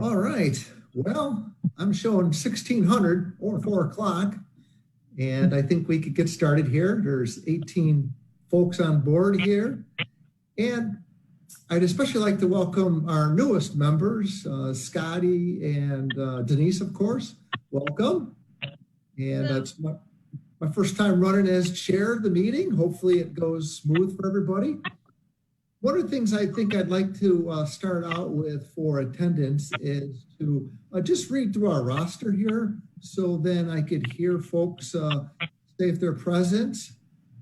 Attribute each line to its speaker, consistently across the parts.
Speaker 1: All right. Well, I'm showing 1600 or 4 o'clock, and I think we could get started here. There's 18 folks on board here, and I'd especially like to welcome our newest members, Scotty and Denise, of course. Welcome. And that's my first time running as chair of the meeting. Hopefully it goes smooth for everybody. One of the things I think I'd like to start out with for attendance is to just read through our roster here, so then I could hear folks say if they're present,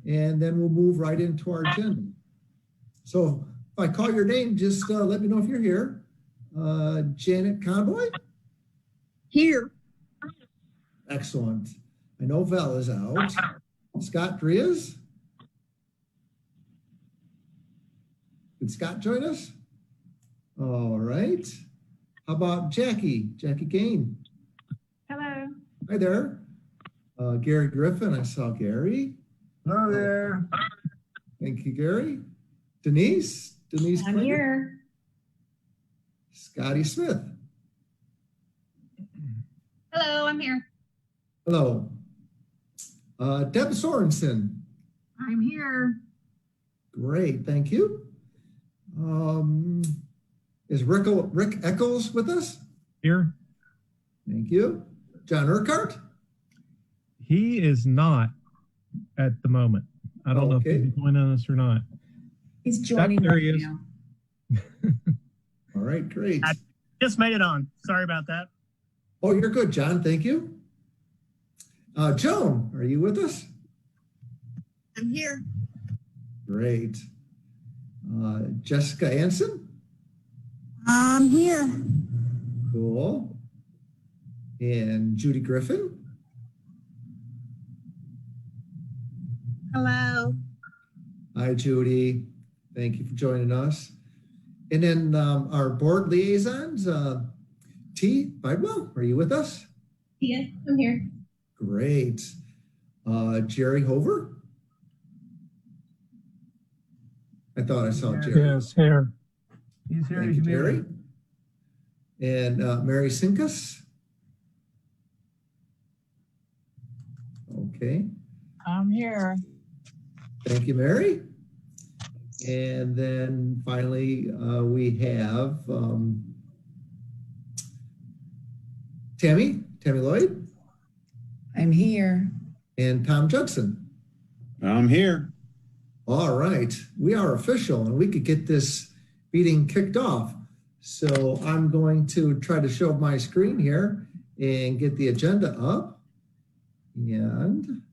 Speaker 1: and then we'll move right into our agenda. So if I call your name, just let me know if you're here. Janet Conboy?
Speaker 2: Here.
Speaker 1: Excellent. I know Val is out. Scott Drias? Did Scott join us? All right. How about Jackie Gain?
Speaker 3: Hello.
Speaker 1: Hi there. Gary Griffin, I saw Gary.
Speaker 4: Hello there.
Speaker 1: Thank you, Gary. Denise
Speaker 3: I'm
Speaker 1: Clinton?
Speaker 3: here.
Speaker 1: Scotty Smith.
Speaker 3: Hello, I'm here.
Speaker 1: Hello. Deb Sorensen.
Speaker 3: I'm here.
Speaker 1: Great, thank you. Is Rick Eccles with us?
Speaker 4: Here.
Speaker 1: Thank you. John Urquhart?
Speaker 4: He is not at the moment. I don't know if he's joining us or not.
Speaker 3: He's joining
Speaker 4: There
Speaker 3: right
Speaker 4: he is.
Speaker 3: now.
Speaker 1: All right, great.
Speaker 5: I just made it on. Sorry about that.
Speaker 1: Oh, you're good, John. Thank you. Joan, are you with us?
Speaker 2: I'm here.
Speaker 1: Great. Jessica Anson?
Speaker 2: I'm here.
Speaker 1: Cool. And Judy Griffin?
Speaker 2: Hello.
Speaker 1: Hi, Judy. Thank you for joining us. And then our board liaisons, Teah Bidwell, are you with us?
Speaker 3: Yeah, I'm here.
Speaker 1: Great. Jerry Hover? I thought I saw Jerry.
Speaker 4: Yes, here. He's here.
Speaker 1: Thank you, Jerry. And Mary Sinkus? Okay.
Speaker 2: I'm here.
Speaker 1: Thank you, Mary. And then finally, we have Tammie Loyd.
Speaker 2: I'm here.
Speaker 1: And Tom Judson.
Speaker 6: I'm here.
Speaker 1: All right, we are official and we could get this meeting kicked off. So I'm going to try to show my screen here and get the agenda up. And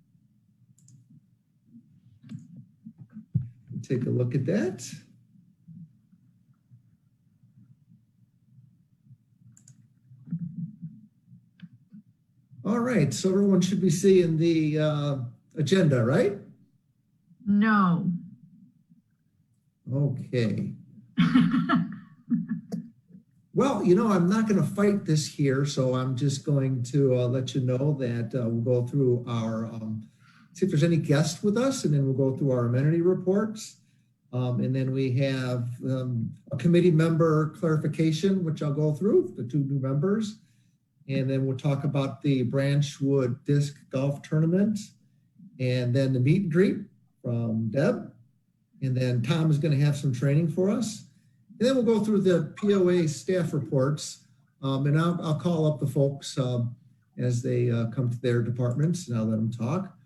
Speaker 1: take a look at that. All right, so everyone should be seeing the agenda, right?
Speaker 3: No.
Speaker 1: Okay. Well, I'm not going to fight this here, so I'm just going to let you know that we'll go through our, see if there's any guests with us, and then we'll go through our amenity reports. And then we have a committee member clarification, which I'll go through, the 2 new members. And then we'll talk about the Branchwood Disc Golf Tournament, and then the meet and greet from Deb. And then Tom is going to have some training for us. And then we'll go through the POA staff reports. And I'll call up the folks as they come to their departments, and I'll let them talk.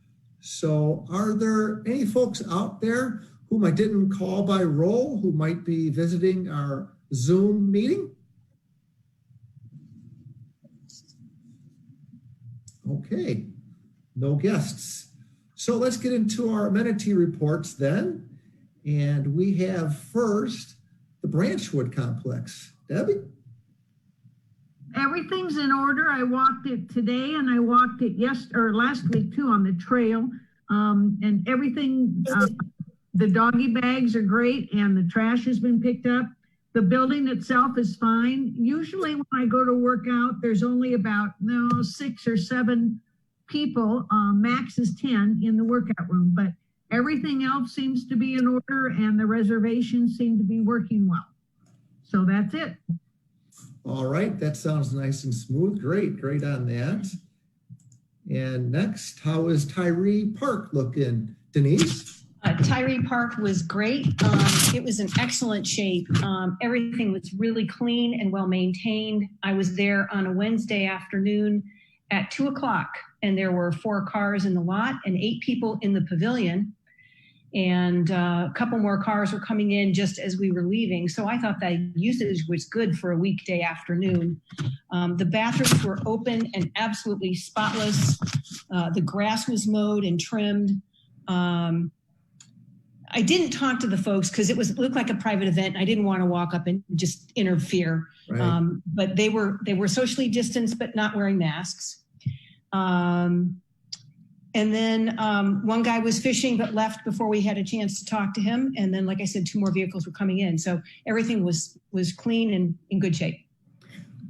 Speaker 1: So are there any folks out there whom I didn't call by roll who might be visiting our Zoom meeting? Okay, no guests. So let's get into our amenity reports then. And we have first the Branchwood Complex. Debbie?
Speaker 7: Everything's in order. I walked it today and I walked it last week too on the trail. And everything, the doggy bags are great and the trash has been picked up. The building itself is fine. Usually when I go to work out, there's only about 6 or 7 people, max is 10 in the workout room, but everything else seems to be in order and the reservations seem to be working well. So that's it.
Speaker 1: All right, that sounds nice and smooth. Great on that. And next, how is Tyree Park looking, Denise?
Speaker 3: Tyree Park was great. It was in excellent shape. Everything was really clean and well maintained. I was there on a Wednesday afternoon at 2:00, and there were 4 cars in the lot and 8 people in the pavilion. And a couple more cars were coming in just as we were leaving. So I thought that usage was good for a weekday afternoon. The bathrooms were open and absolutely spotless. The grass was mowed and trimmed. I didn't talk to the folks because it looked like a private event. I didn't want to walk up and just interfere.
Speaker 1: Right.
Speaker 3: But they were socially distanced, but not wearing masks. And then one guy was fishing, but left before we had a chance to talk to him. And then, like I said, 2 more vehicles were coming in. So everything was clean and in good shape.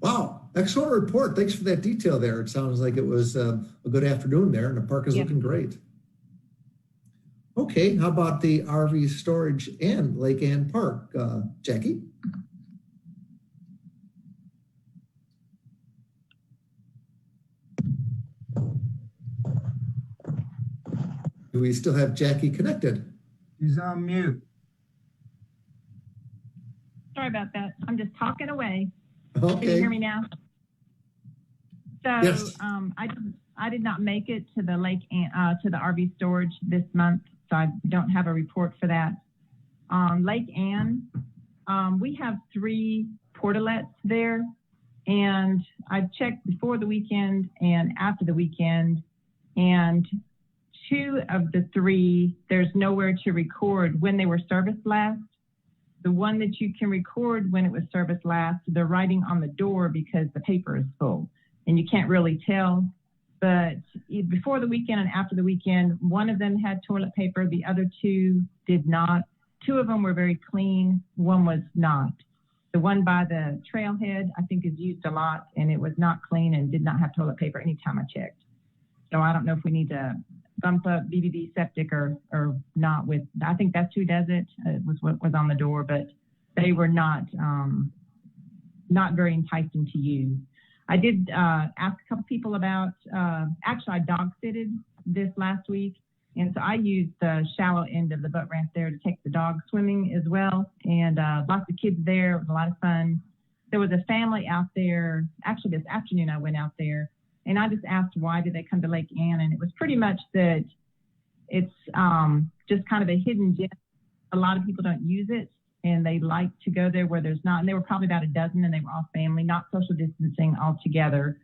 Speaker 1: Wow, excellent report. Thanks for that detail there. It sounds like it was a good afternoon there, and the park is looking great. Okay, how about the RV storage and Lake Ann Park? Jackie? Do we still have Jackie connected?
Speaker 8: She's on mute.
Speaker 9: Sorry about that. I'm just talking away.
Speaker 1: Okay.
Speaker 9: Can you hear me now? So
Speaker 1: Yes.
Speaker 9: I did not make it to the to the RV storage this month, so I don't have a report for that. Lake Ann, we have 3 portalets there, and I checked before the weekend and after the weekend, and 2 of the 3, there's nowhere to record when they were serviced last. The one that you can record when it was serviced last, they're writing on the door because the paper is full and you can't really tell. But before the weekend and after the weekend, one of them had toilet paper. The other 2 did not. 2 of them were very clean. One was not. The one by the trailhead, I think, is used a lot, and it was not clean and did not have toilet paper anytime I checked. So I don't know if we need to bump up BBB septic or not with, I think that's who does it. It was what was on the door, but they were not very enticing to use. I did ask a couple people about, actually I dog sitted this last week. And so I used the shallow end of the boat ramp there to take the dog swimming as well. And lots of kids there. It was a lot of fun. There was a family out there. Actually, this afternoon I went out there. And I just asked, why did they come to Lake Ann? And it was pretty much that it's just kind of a hidden gem. A lot of people don't use it, and they like to go there where there's not. And there were probably about a dozen, and they were all family, not social distancing all together.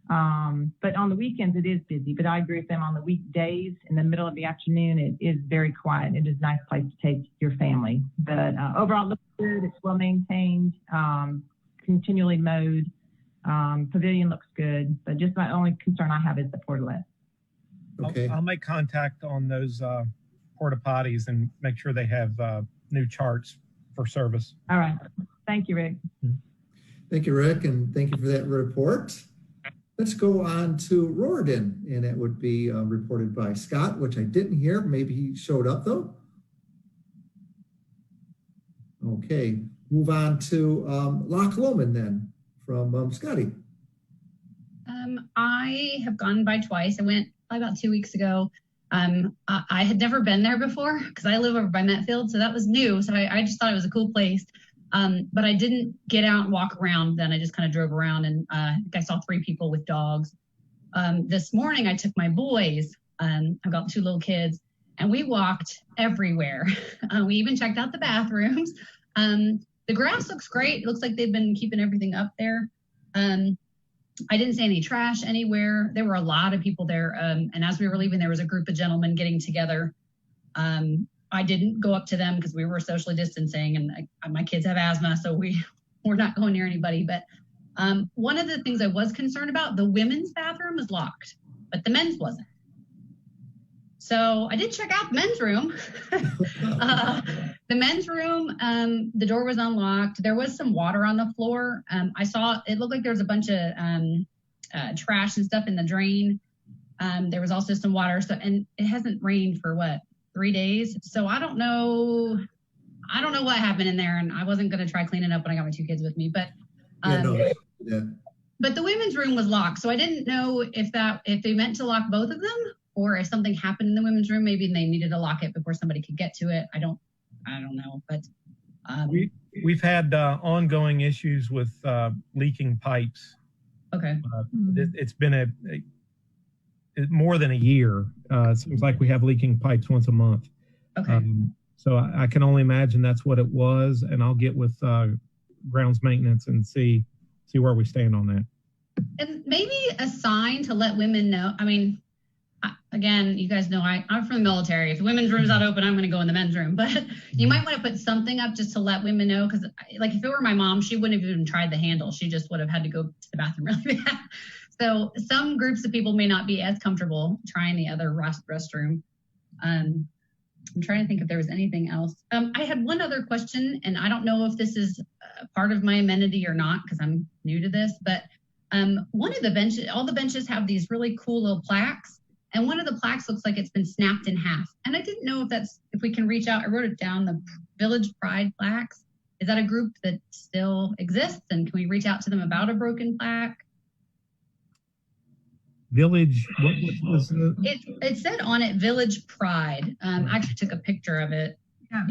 Speaker 9: But on the weekends, it is busy. But I agree with them. On the weekdays, in the middle of the afternoon, it is very quiet. It is a nice place to take your family. But overall, it looks good. It's well maintained, continually mowed. Pavilion looks good, but just my only concern I have is the portalet.
Speaker 1: Okay.
Speaker 4: I'll make contact on those porta potties and make sure they have new charts for service.
Speaker 9: All right. Thank you, Rick.
Speaker 1: Thank you, Rick, and thank you for that report. Let's go on to Roridan, and it would be reported by Scott, which I didn't hear. Maybe he showed up, though. Okay, move on to Loch Lomond then. From Scotty.
Speaker 10: I have gone by twice. I went about 2 weeks ago. I had never been there before because I live over by Metfield, so that was new. So I just thought it was a cool place. But I didn't get out and walk around then. I just kind of drove around, and I saw 3 people with dogs. This morning I took my boys. I've got 2 little kids, and we walked everywhere. We even checked out the bathrooms. The grass looks great. It looks like they've been keeping everything up there. I didn't see any trash anywhere. There were a lot of people there. And as we were leaving, there was a group of gentlemen getting together. I didn't go up to them because we were socially distancing, and my kids have asthma, so we're not going near anybody. But one of the things I was concerned about, the women's bathroom is locked, but the men's wasn't. So I did check out the men's room. The men's room, the door was unlocked. There was some water on the floor. I saw, it looked like there was a bunch of trash and stuff in the drain. There was also some water. So, and it hasn't rained for 3 days. So I don't know what happened in there. And I wasn't going to try cleaning up when I got my 2 kids with me. But
Speaker 1: Yeah, no, yeah.
Speaker 10: But the women's room was locked, so I didn't know if they meant to lock both of them, or if something happened in the women's room, maybe they needed to lock it before somebody could get to it. I don't know, but
Speaker 4: we've had ongoing issues with leaking pipes.
Speaker 10: okay.
Speaker 4: It's been more than a year. It seems like we have leaking pipes once a month.
Speaker 10: Okay.
Speaker 4: So I can only imagine that's what it was, and I'll get with grounds maintenance and see where we stand on that.
Speaker 10: And maybe a sign to let women know. I mean, again, you guys know I'm from the military. If the women's room's not open, I'm going to go in the men's room. But you might want to put something up just to let women know, because like if it were my mom, she wouldn't have even tried the handle. She just would have had to go to the bathroom really bad. So some groups of people may not be as comfortable trying the other restroom. I'm trying to think if there was anything else. I had one other question, and I don't know if this is part of my amenity or not, because I'm new to this, but one of the benches, all the benches have these really cool little plaques, and one of the plaques looks like it's been snapped in half. And I didn't know if we can reach out. I wrote it down, the Village Pride plaques. Is that a group that still exists, and can we reach out to them about a broken plaque?
Speaker 4: Village, what was the?
Speaker 10: It said on it Village Pride. I actually took a picture of it.
Speaker 7: Yeah,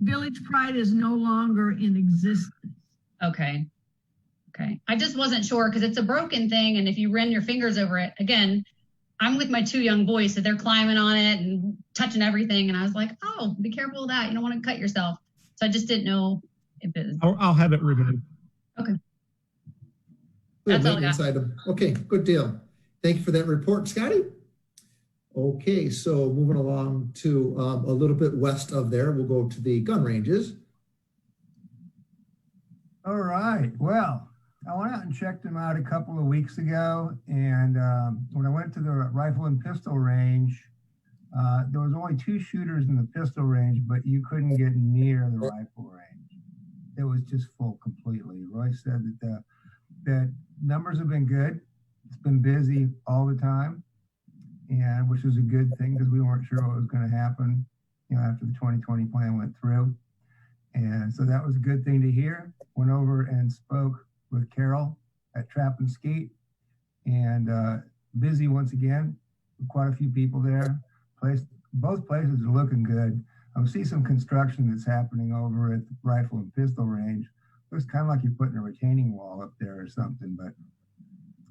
Speaker 7: Village Pride is no longer in existence.
Speaker 10: Okay. I just wasn't sure because it's a broken thing, and if you run your fingers over it, again, I'm with my 2 young boys, so they're climbing on it and touching everything, and I was like, oh, be careful of that. You don't want to cut yourself. So I just didn't know if it was.
Speaker 4: I'll have it removed.
Speaker 10: Okay.
Speaker 1: Good
Speaker 10: That's all I
Speaker 1: maintenance
Speaker 10: got.
Speaker 1: item. Okay, good deal. Thank you for that report, Scotty. Okay, so moving along to a little bit west of there, we'll go to the gun ranges.
Speaker 8: All right. Well, I went out and checked them out a couple of weeks ago, and when I went to the rifle and pistol range, there was only 2 shooters in the pistol range, but you couldn't get near the rifle range. It was just full completely. Roy said that numbers have been good. It's been busy all the time, and which was a good thing because we weren't sure what was going to happen, after the 2020 plan went through. And so that was a good thing to hear. Went over and spoke with Carol at Trap and Skeet, and busy once again. Quite a few people there. Both places are looking good. I see some construction that's happening over at the rifle and pistol range. Looks kind of like you're putting a retaining wall up there or something, but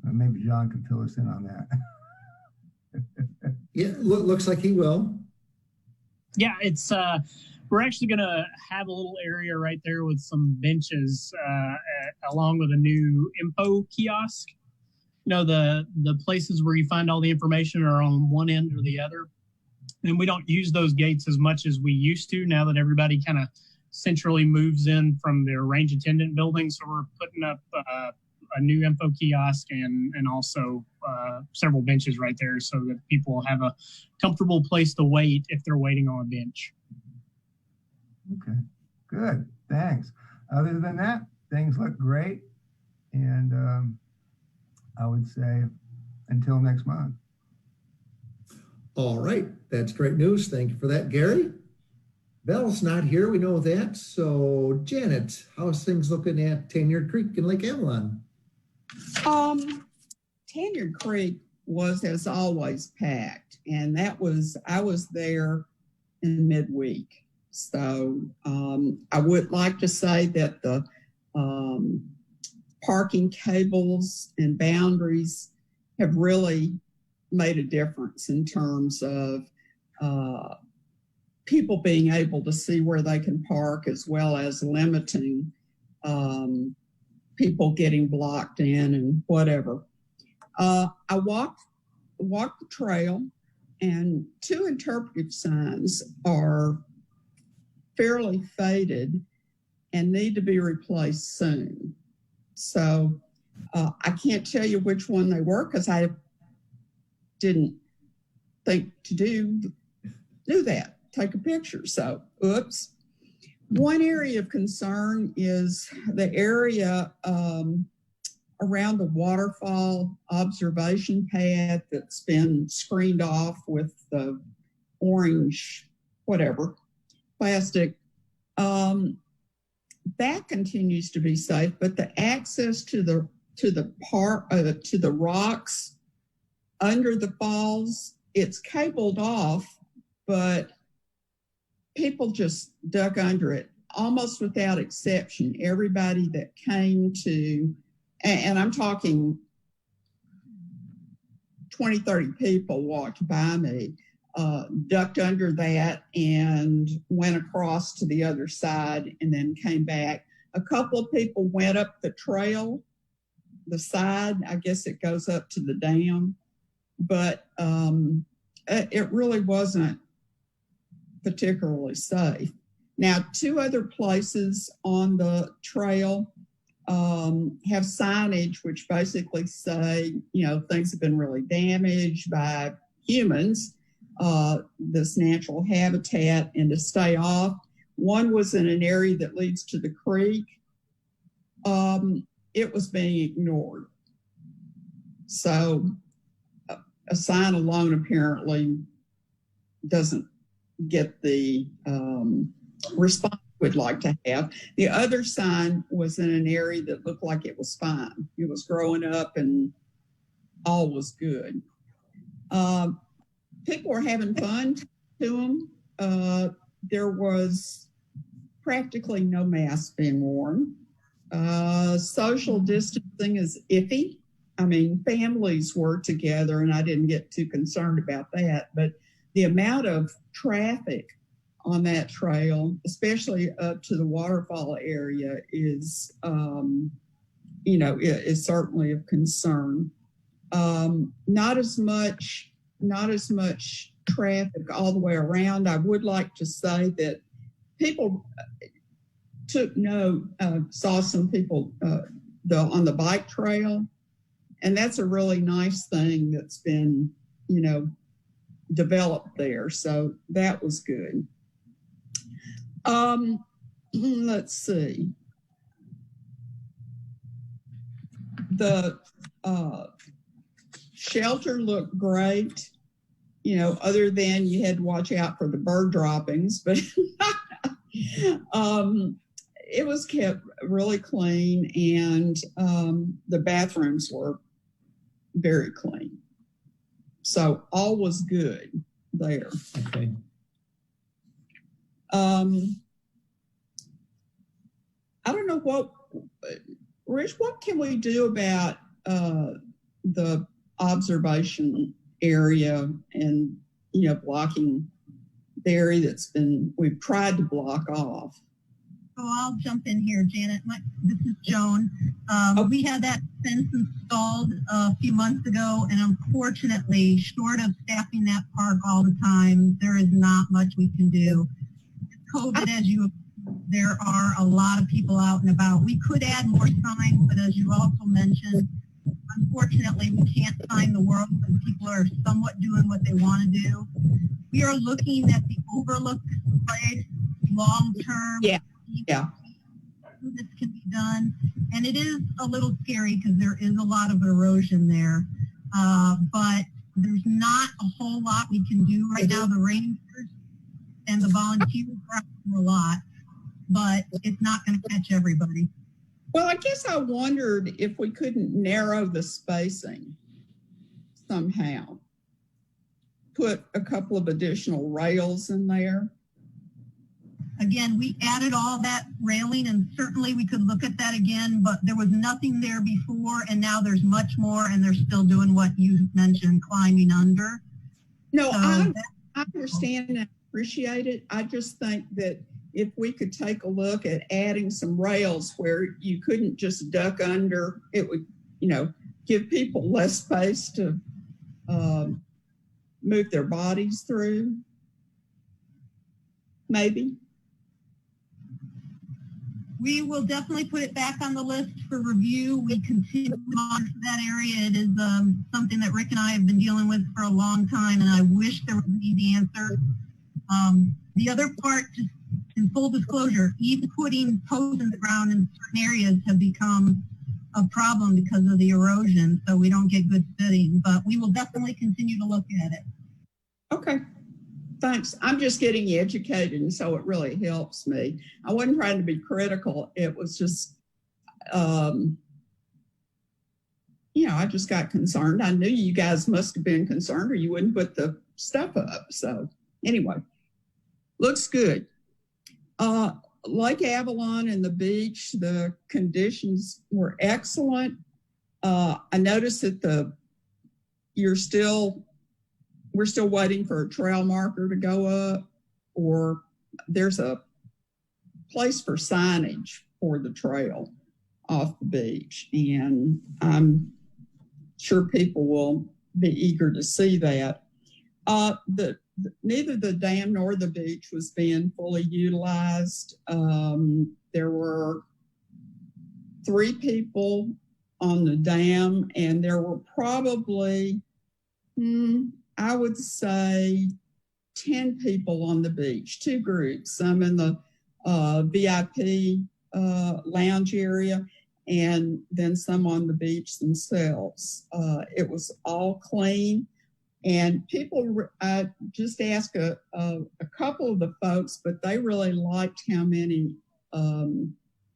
Speaker 8: maybe John can fill us in on that.
Speaker 1: Yeah, looks like he will.
Speaker 5: Yeah, it's we're actually going to have a little area right there with some benches along with a new info kiosk. The places where you find all the information are on one end or the other. And we don't use those gates as much as we used to now that everybody kind of centrally moves in from their range attendant building. So we're putting up a new info kiosk and also several benches right there so that people have a comfortable place to wait if they're waiting on a bench.
Speaker 8: Okay, good, thanks. Other than that, things look great. And I would say until next month.
Speaker 1: All right, that's great news. Thank you for that, Gary. Belle's not here, we know that. So Janet, how's things looking at Tanyard Creek and Lake Avalon?
Speaker 2: Tanyard Creek was, as always, packed, and I was there in midweek. So I would like to say that the parking cables and boundaries have really made a difference in terms of people being able to see where they can park, as well as limiting people getting blocked in and whatever. I walked the trail, and 2 interpretive signs are fairly faded and need to be replaced soon. So I can't tell you which one they were because I didn't think to do that, take a picture. So, oops. One area of concern is the area around the waterfall observation pad that's been screened off with the orange, whatever, plastic. that continues to be safe, but the access to the rocks under the falls, it's cabled off, but people just duck under it almost without exception. Everybody that came to, and I'm talking 20, 30 people walked by me, ducked under that and went across to the other side and then came back. A couple of people went up the trail, the side, I guess it goes up to the dam, but it really wasn't particularly safe. Now, 2 other places on the trail have signage which basically say, things have been really damaged by humans, this natural habitat, and to stay off. One was in an area that leads to the creek. It was being ignored. So a sign alone apparently doesn't get the response we'd like to have. The other sign was in an area that looked like it was fine. It was growing up and all was good. People were having fun to them. There was practically no mask being worn. Social distancing is iffy. I mean, families were together and I didn't get too concerned about that, but the amount of traffic on that trail, especially up to the waterfall area, is, is certainly of concern. Not as much traffic all the way around. I would like to say that people took note, saw some people on the bike trail, and that's a really nice thing that's been, developed there. So that was good. Let's see. The shelter looked great, other than you had to watch out for the bird droppings, but it was kept really clean, and the bathrooms were very clean. So all was good there.
Speaker 1: Okay.
Speaker 2: I don't know Rich, what can we do about the observation area and, blocking the area we've tried to block off?
Speaker 11: Oh, I'll jump in here, Janet. This is Joan. We had that fence installed a few months ago, and unfortunately, short of staffing that park all the time, there is not much we can do. COVID, there are a lot of people out and about. We could add more signs, but as you also mentioned, unfortunately, we can't sign the world when people are somewhat doing what they want to do. We are looking at the overlook place long-term.
Speaker 2: Yeah.
Speaker 11: This can be done, and it is a little scary because there is a lot of erosion there, but there's not a whole lot we can do right now. The rangers and the volunteers are out a lot, but it's not going to catch everybody.
Speaker 2: Well, I guess I wondered if we couldn't narrow the spacing somehow, put a couple of additional rails in there.
Speaker 11: Again, we added all that railing, and certainly we could look at that again, but there was nothing there before, and now there's much more, and they're still doing what you mentioned, climbing under.
Speaker 2: No, so I understand and appreciate it. I just think that if we could take a look at adding some rails where you couldn't just duck under, it would, give people less space to move their bodies through. Maybe.
Speaker 11: We will definitely put it back on the list for review. We continue to monitor that area. It is something that Rick and I have been dealing with for a long time, and I wish there was an easy answer. The other part, just in full disclosure, even putting posts in the ground in certain areas have become a problem because of the erosion, so we don't get good footing. But we will definitely continue to look at it.
Speaker 2: Okay. Thanks. I'm just getting educated, and so it really helps me. I wasn't trying to be critical. It was just, I just got concerned. I knew you guys must have been concerned, or you wouldn't put the stuff up. So anyway, looks good. Lake Avalon and the beach, the conditions were excellent. I noticed that we're still waiting for a trail marker to go up, or there's a place for signage for the trail off the beach. And I'm sure people will be eager to see that. Neither the dam nor the beach was being fully utilized. There were 3 people on the dam, and there were probably, I would say, 10 people on the beach, 2 groups, some in the VIP lounge area, and then some on the beach themselves. It was all clean. And people, I just asked a couple of the folks, but they really liked how many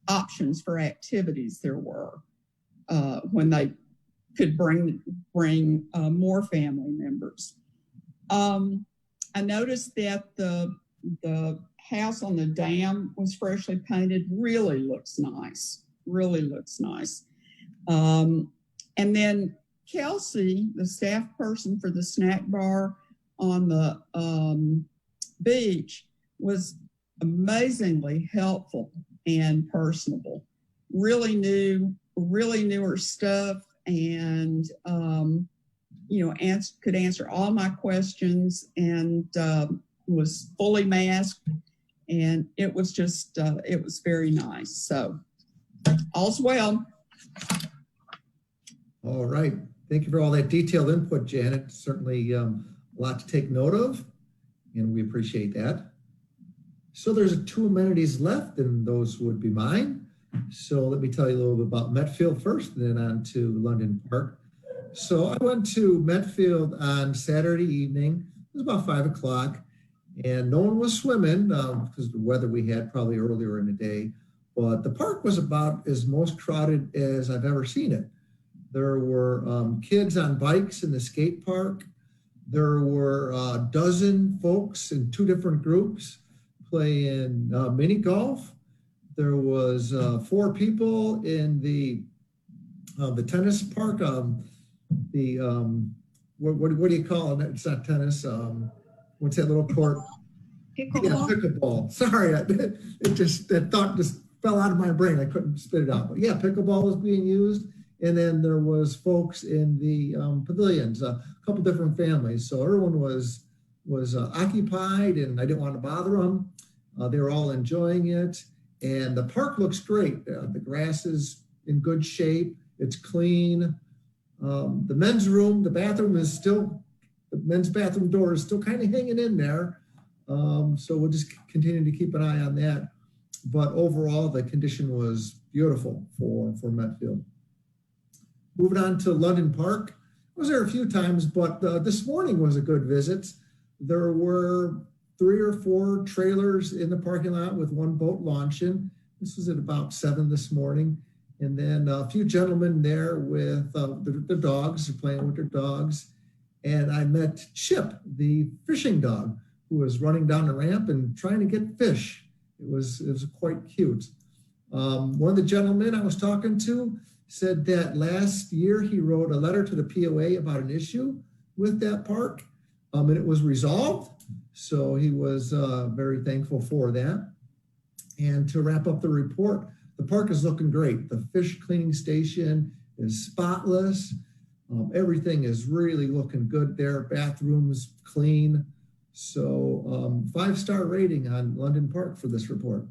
Speaker 2: options for activities there were when they could bring more family members. I noticed that the house on the dam was freshly painted. Really looks nice. And then Kelsey, the staff person for the snack bar on the beach, was amazingly helpful and personable. Really knew her stuff, and could answer all my questions, and was fully masked, and it was just it was very nice. So all's well.
Speaker 1: All right. Thank you for all that detailed input, Janet. Certainly a lot to take note of, and we appreciate that. So there's 2 amenities left, and those would be mine. So let me tell you a little bit about Metfield first, and then on to London Park. So I went to Metfield on Saturday evening. It was about 5 o'clock, and no one was swimming because of the weather we had probably earlier in the day. But the park was about as most crowded as I've ever seen it. There were kids on bikes in the skate park. There were a dozen folks in 2 different groups playing mini golf. There was 4 people in the tennis park. What do you call it? It's not tennis. What's that little court?
Speaker 3: Pickleball.
Speaker 1: Yeah, pickleball. Sorry, that thought just fell out of my brain. I couldn't spit it out. But yeah, pickleball was being used. And then there was folks in the pavilions, a couple different families. So everyone was occupied, and I didn't want to bother them. They were all enjoying it. And the park looks great. The grass is in good shape. It's clean. The men's room, the men's bathroom door is still kind of hanging in there. So we'll just continue to keep an eye on that. But overall, the condition was beautiful for Metfield. Moving on to London Park. I was there a few times, but this morning was a good visit. There were 3 or 4 trailers in the parking lot with 1 boat launching. This was at about 7 this morning. And then a few gentlemen there with the dogs, playing with their dogs. And I met Chip, the fishing dog, who was running down the ramp and trying to get fish. It was quite cute. One of the gentlemen I was talking to said that last year he wrote a letter to the POA about an issue with that park, and it was resolved. So he was very thankful for that. And to wrap up the report, the park is looking great. The fish cleaning station is spotless. Everything is really looking good there. Bathrooms clean. So 5-star rating on London Park for this report.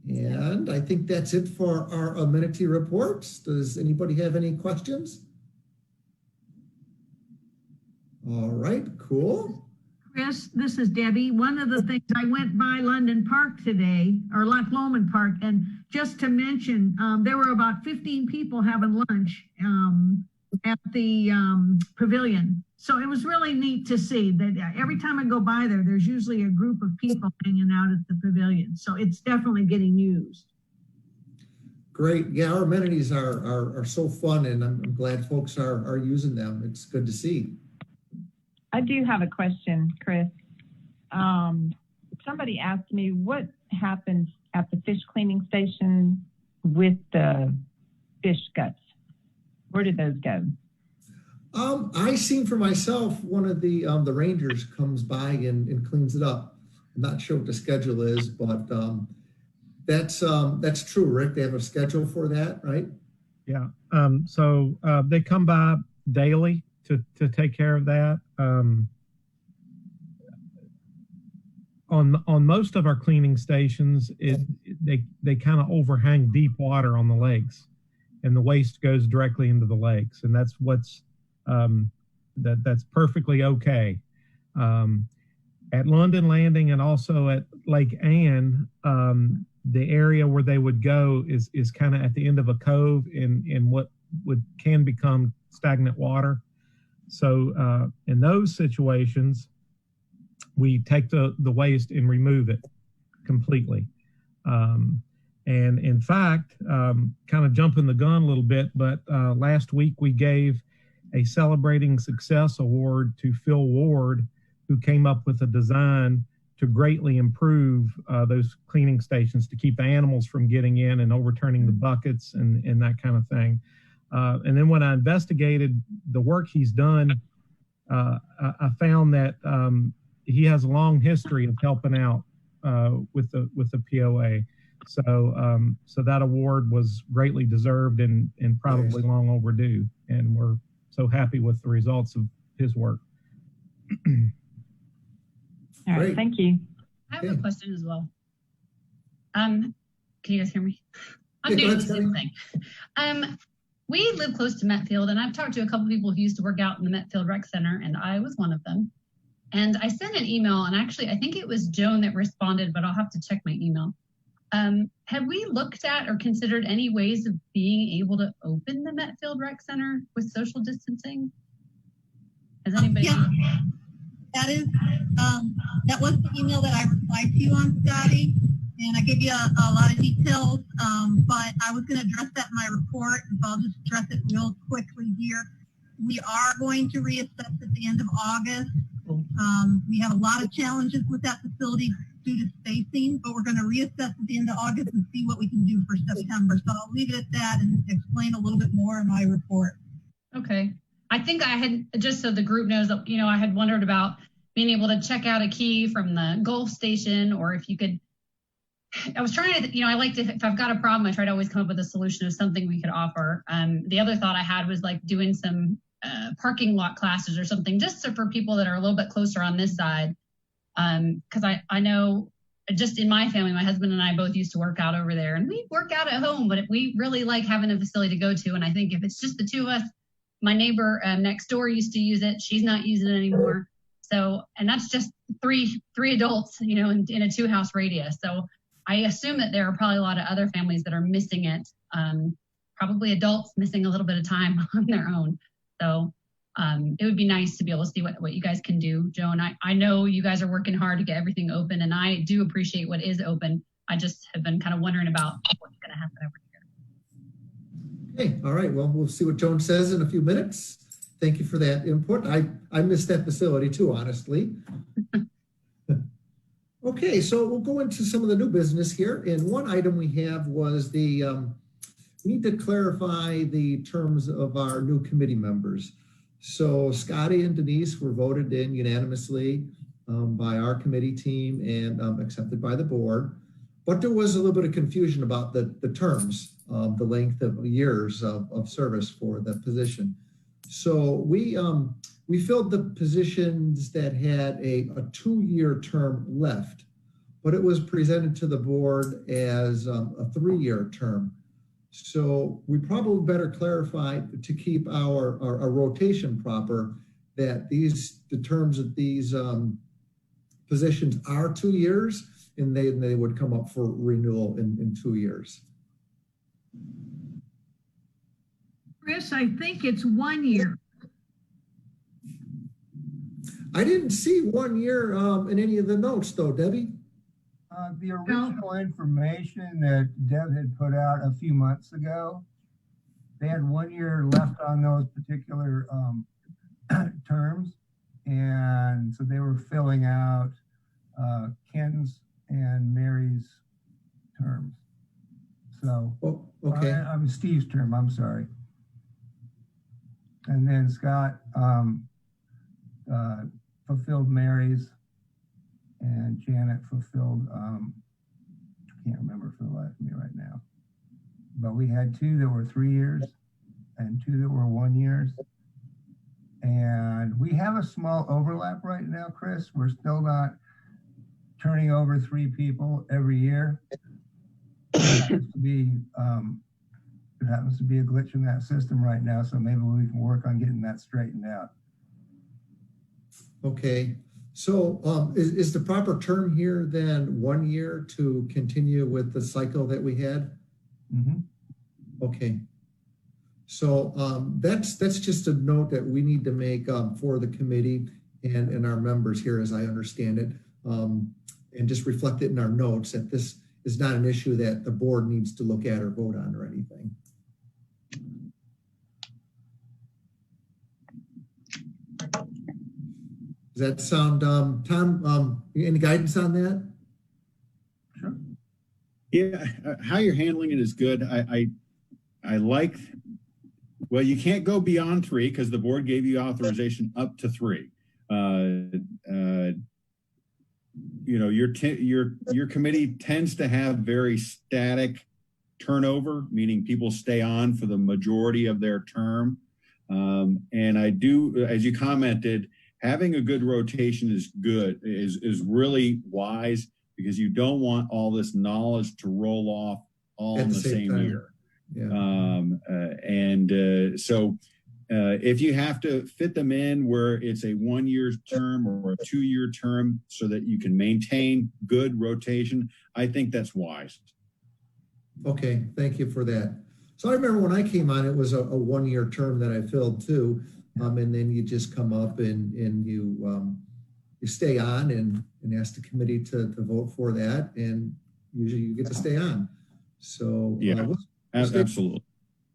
Speaker 1: And I think that's it for our amenity reports. Does anybody have any questions? All right, cool.
Speaker 7: Chris, this is Debbie. One of the things, I went by London Park today, or Loch Lomond Park, and just to mention, there were about 15 people having lunch at the pavilion. So it was really neat to see that every time I go by there, there's usually a group of people hanging out at the pavilion. So it's definitely getting used.
Speaker 1: Great. Yeah, our amenities are so fun, and I'm glad folks are using them. It's good to see.
Speaker 9: I do have a question, Chris. Somebody asked me what happened at the fish cleaning station with the fish guts. Where did those go?
Speaker 1: I seen for myself, one of the rangers comes by and cleans it up. I'm not sure what the schedule is, but that's true, Rick. They have a schedule for that, right?
Speaker 4: Yeah. So they come by daily to take care of that. On most of our cleaning stations, they kind of overhang deep water on the lakes, and the waste goes directly into the lakes, and that's what's that's perfectly okay. At London Landing and also at Lake Ann, the area where they would go is kind of at the end of a cove in what can become stagnant water. So in those situations, we take the waste and remove it completely. And in fact, kind of jumping the gun a little bit, but last week we gave a Celebrating Success Award to Phil Ward, who came up with a design to greatly improve those cleaning stations to keep the animals from getting in and overturning the buckets and that kind of thing. And then when I investigated the work he's done, I found that he has a long history of helping out with the POA. So that award was greatly deserved and probably long overdue. And we're so happy with the results of his work.
Speaker 9: All right, thank you.
Speaker 10: I have a question as well. Can you guys hear me? I'm doing the same thing. We live close to Metfield, and I've talked to a couple people who used to work out in the Metfield Rec Center, and I was one of them. And I sent an email, and actually, I think it was Joan that responded, but I'll have to check my email. Have we looked at or considered any ways of being able to open the Metfield Rec Center with social distancing? Has anybody?
Speaker 11: Yeah. That was the email that I replied to you on, Scotty, and I gave you a lot of details, but I was going to address that in my report, so I'll just address it real quickly here. We are going to reassess at the end of August. We have a lot of challenges with that facility due to spacing, but we're going to reassess at the end of August and see what we can do for September. So I'll leave it at that and explain a little bit more in my report.
Speaker 10: Okay. I think I had, just so the group knows, I had wondered about being able to check out a key from the Gulf station, or if you could, I was trying to, I like to, if I've got a problem, I try to always come up with a solution of something we could offer. The other thought I had was like doing some parking lot classes or something, just so for people that are a little bit closer on this side. Because I know just in my family, my husband and I both used to work out over there, and we work out at home, but we really like having a facility to go to. And I think if it's just the two of us, my neighbor next door used to use it. She's not using it anymore. So, and that's just three adults, in a 2-house radius. So I assume that there are probably a lot of other families that are missing it. Probably adults missing a little bit of time on their own. So it would be nice to be able to see what you guys can do. Joan, I know you guys are working hard to get everything open, and I do appreciate what is open. I just have been kind of wondering about what's going to happen over here.
Speaker 1: Okay, all right. Well, we'll see what Joan says in a few minutes. Thank you for that input. I missed that facility too, honestly. Okay, so we'll go into some of the new business here. And one item we have was we need to clarify the terms of our new committee members. So Scotty and Denise were voted in unanimously by our committee team and accepted by the board. But there was a little bit of confusion about the terms, the length of years of service for the position. So we filled the positions that had a 2-year term left, but it was presented to the board as a 3-year term. So we probably better clarify to keep our rotation proper that the terms of these positions are 2 years, and they would come up for renewal in 2 years.
Speaker 7: Chris, I think it's 1 year.
Speaker 1: I didn't see 1 year in any of the notes though, Debbie.
Speaker 8: The original information that Deb had put out a few months ago, they had 1 year left on those particular terms. And so they were filling out Ken's and Mary's terms. So,
Speaker 1: okay.
Speaker 8: I'm Steve's term, I'm sorry. And then Scott fulfilled Mary's, and Janet fulfilled, I can't remember for the life of me right now. But we had 2 that were 3 years and 2 that were 1 years. And we have a small overlap right now, Chris. We're still not turning over 3 people every year. It happens to be a glitch in that system right now, so maybe we can work on getting that straightened out.
Speaker 1: Okay, so is the proper term here then 1 year to continue with the cycle that we had?
Speaker 8: Mm-hmm.
Speaker 1: Okay, so that's just a note that we need to make for the committee and our members here, as I understand it, and just reflect it in our notes that this is not an issue that the board needs to look at or vote on or anything. Does that sound, Tom, any guidance on that?
Speaker 6: Sure. Yeah, how you're handling it is good. I like, well, you can't go beyond 3 because the board gave you authorization up to 3. You know, your committee tends to have very static turnover, meaning people stay on for the majority of their term. And I do, as you commented, having a good rotation is really wise, because you don't want all this knowledge to roll off all in the same year. Yeah. So if you have to fit them in where it's a 1 year term or a 2 year term so that you can maintain good rotation, I think that's wise.
Speaker 1: Okay, thank you for that. So I remember when I came on, it was a 1 year term that I filled too. And then you just come up and you stay on and ask the committee to vote for that. And usually you get to stay on. So
Speaker 6: yeah, absolutely.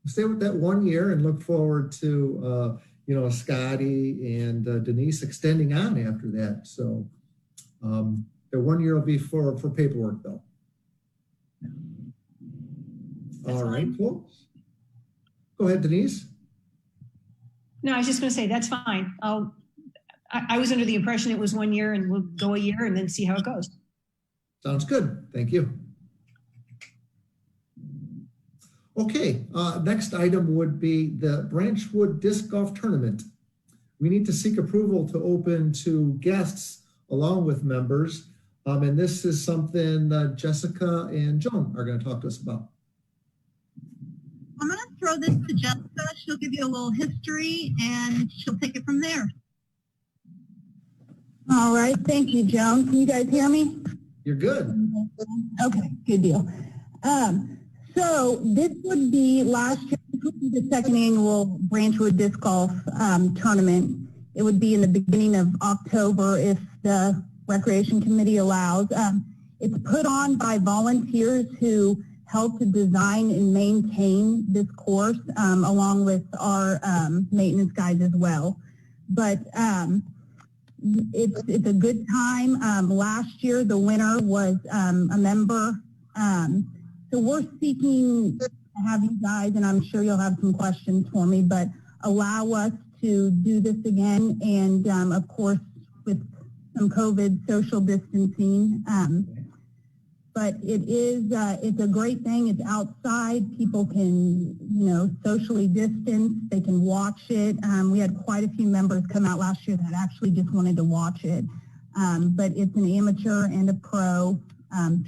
Speaker 1: Stay with that 1 year and look forward to, Scotty and Denise extending on after that. So the 1 year will be for paperwork though. All right, cool. Go ahead, Denise.
Speaker 3: No, I was just going to say, that's fine. I was under the impression it was 1 year and we'll go a year and then see how it goes.
Speaker 1: Sounds good. Thank you. Okay, next item would be the Branchwood Disc Golf Tournament. We need to seek approval to open to guests along with members. And this is something Jessica and Joan are going to talk to us about.
Speaker 11: I'm going to throw this to Jessica. She'll give you a little history and she'll take it from there.
Speaker 12: All right. Thank you, Joan. Can you guys hear me?
Speaker 1: You're good.
Speaker 12: Okay, good deal. So this would be last year, the second annual Branchwood Disc Golf Tournament. It would be in the beginning of October if the Recreation Committee allows. It's put on by volunteers who help to design and maintain this course along with our maintenance guys as well. But it's a good time. Last year, the winner was a member. So we're seeking to have you guys, and I'm sure you'll have some questions for me, but allow us to do this again. And of course, with some COVID social distancing. But it's a great thing. It's outside. People can, socially distance. They can watch it. We had quite a few members come out last year that actually just wanted to watch it. But it's an amateur and a pro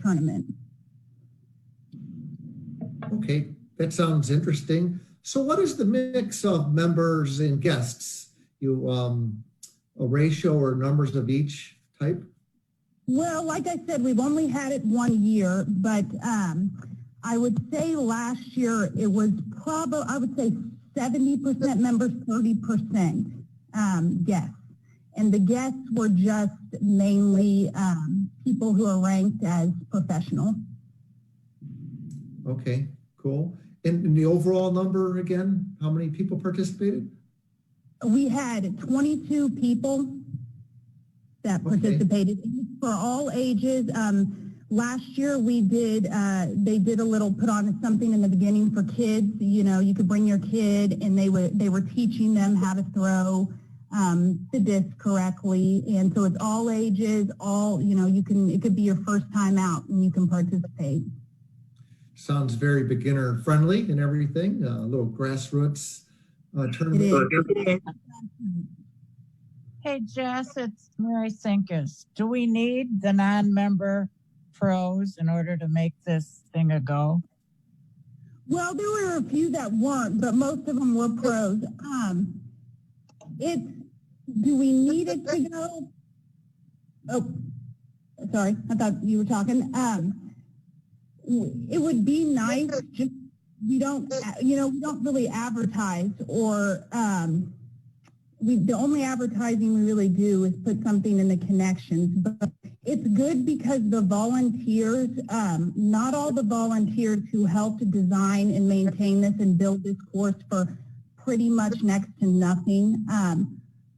Speaker 12: tournament.
Speaker 1: Okay, that sounds interesting. So what is the mix of members and guests? You a ratio or numbers of each type?
Speaker 12: Well, like I said, we've only had it 1 year, but I would say last year it was probably, I would say 70% members, 30% guests. And the guests were just mainly people who are ranked as professional.
Speaker 1: Okay, cool. And the overall number again, how many people participated?
Speaker 12: We had 22 people that participated for all ages. Last year we did, they did a little put on something in the beginning for kids. You know, you could bring your kid and they were teaching them how to throw the disc correctly. And so it's all ages, all, you know, it could be your first time out and you can participate.
Speaker 1: Sounds very beginner friendly and everything, a little grassroots tournament.
Speaker 13: Hey, Jess, it's Mary Sinkus. Do we need the non-member pros in order to make this thing a go?
Speaker 12: Well, there were a few that weren't, but most of them were pros. Do we need it to go? Oh, sorry, I thought you were talking. It would be nice, just we don't really advertise or the only advertising we really do is put something in the connections, but it's good because the volunteers, not all the volunteers who helped design and maintain this and build this course for pretty much next to nothing.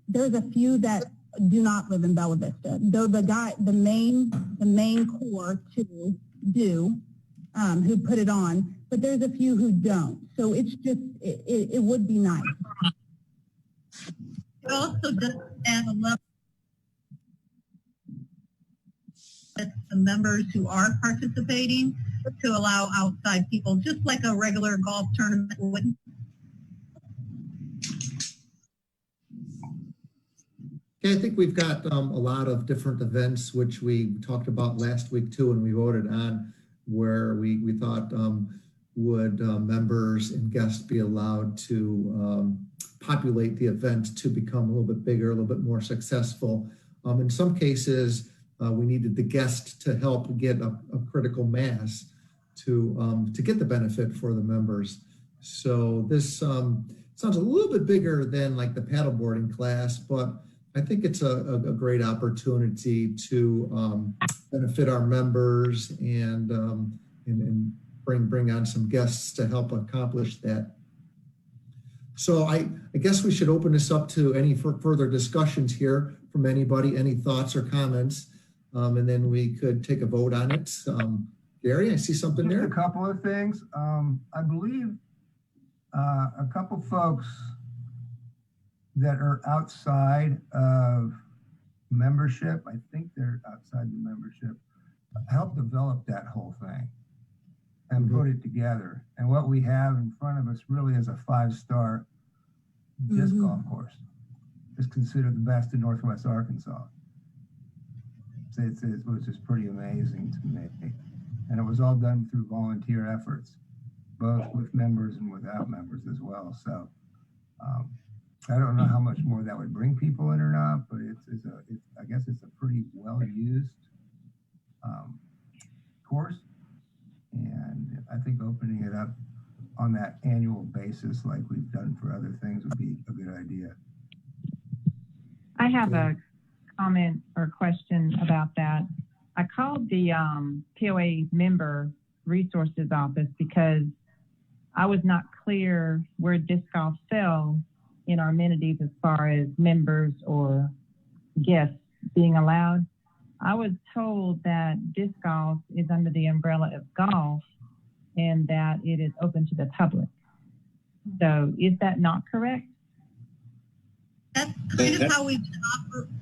Speaker 12: There's a few that do not live in Bella Vista, though the main core to do, who put it on, but there's a few who don't. So it's just, it would be nice.
Speaker 11: It also does add a level with the members who are participating to allow outside people, just like a regular golf tournament would.
Speaker 1: Okay, I think we've got a lot of different events, which we talked about last week too, and we voted on, where we thought would members and guests be allowed to populate the event to become a little bit bigger, a little bit more successful. In some cases, we needed the guest to help get a critical mass to get the benefit for the members. So this sounds a little bit bigger than like the paddleboarding class, but I think it's a great opportunity to benefit our members and bring on some guests to help accomplish that. So I guess we should open this up to any further discussions here from anybody, any thoughts or comments, and then we could take a vote on it. Gary, I see something there.
Speaker 8: Just a couple of things. I believe a couple folks that are outside of membership, I think they're outside the membership, helped develop that whole thing and put it together. And what we have in front of us really is a 5-star disc golf course. It's considered the best in Northwest Arkansas. It was just pretty amazing to me. And it was all done through volunteer efforts, both with members and without members as well. So I don't know how much more that would bring people in or not, but I guess it's a pretty well-used course. And I think opening it up on that annual basis like we've done for other things would be a good idea.
Speaker 9: I have a comment or question about that. I called the POA member resources office because I was not clear where disc golf fell in our amenities as far as members or guests being allowed. I was told that disc golf is under the umbrella of golf and that it is open to the public. So is that not correct?
Speaker 11: That's kind of how we've been operating.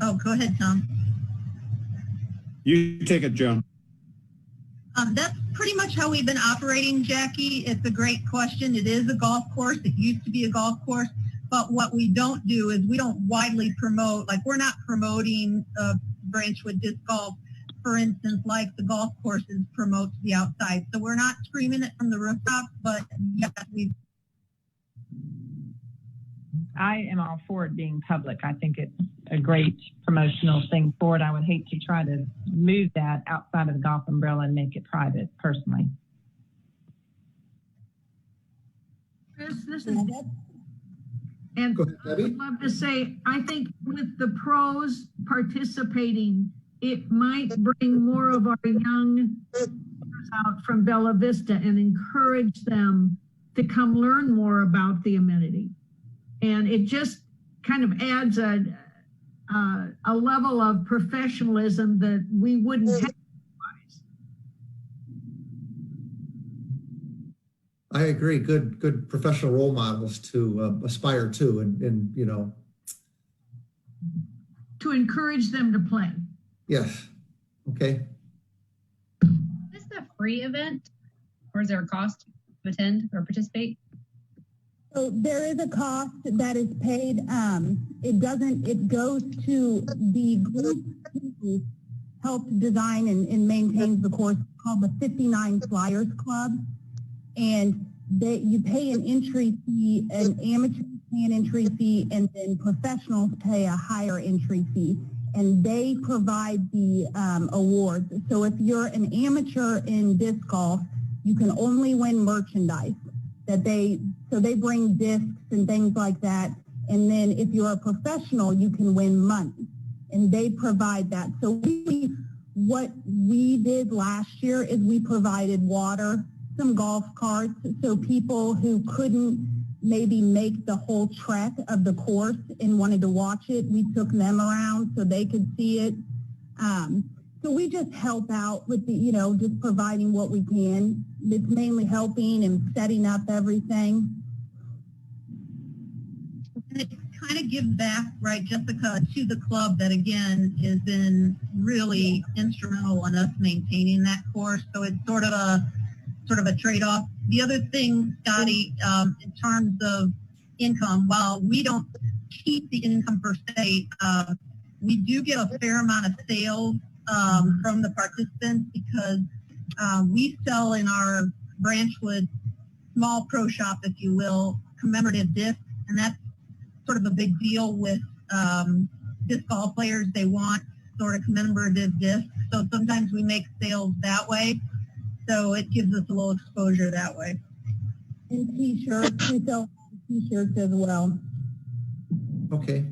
Speaker 11: Oh, go ahead, Tom.
Speaker 6: You take it, Joan.
Speaker 11: That's pretty much how we've been operating, Jackie. It's a great question. It is a golf course. It used to be a golf course. But what we don't do is we don't widely promote, like we're not promoting Branchwood disc golf, for instance, like the golf courses promote to the outside. So we're not screaming it from the rooftops, but yes,
Speaker 9: I am all for it being public. I think it's a great promotional thing for it. I would hate to try to move that outside of the golf umbrella and make it private, personally.
Speaker 7: this is, and
Speaker 1: Go ahead, Debbie.
Speaker 7: I'd love to say, I think with the pros participating, it might bring more of our young out from Bella Vista and encourage them to come learn more about the amenity. And it just kind of adds a level of professionalism that we wouldn't have otherwise.
Speaker 1: I agree. Good professional role models to aspire to, and you know,
Speaker 7: to encourage them to play.
Speaker 1: yes. Okay.
Speaker 10: Is this a free event, or is there a cost to attend or participate?
Speaker 12: So there is a cost that is paid. It goes to the group who helped design and maintains the course, called the 59 Flyers Club. And you pay an entry fee, an amateur pay an entry fee, and then professionals pay a higher entry fee. And they provide the awards. So if you're an amateur in disc golf, you can only win merchandise. So they bring discs and things like that. And then if you're a professional, you can win money. And they provide that. So what we did last year is we provided water, some golf carts. So people who couldn't maybe make the whole trek of the course and wanted to watch it, we took them around so they could see it. So we just help out with just providing what we can. It's mainly helping and setting up everything.
Speaker 11: And it kind of gives back, right, Jessica, to the club that, again, has been really instrumental in us maintaining that course. So it's sort of a trade-off. The other thing, Scotty, in terms of income, while we don't keep the income per se, we do get a fair amount of sales from the participants because we sell in our Branchwood small pro shop, if you will, commemorative discs, and that's sort of a big deal with disc golf players. They want sort of commemorative discs, so sometimes we make sales that way. So it gives us a little exposure that way.
Speaker 12: And t-shirts, we sell t-shirts as well.
Speaker 1: Okay.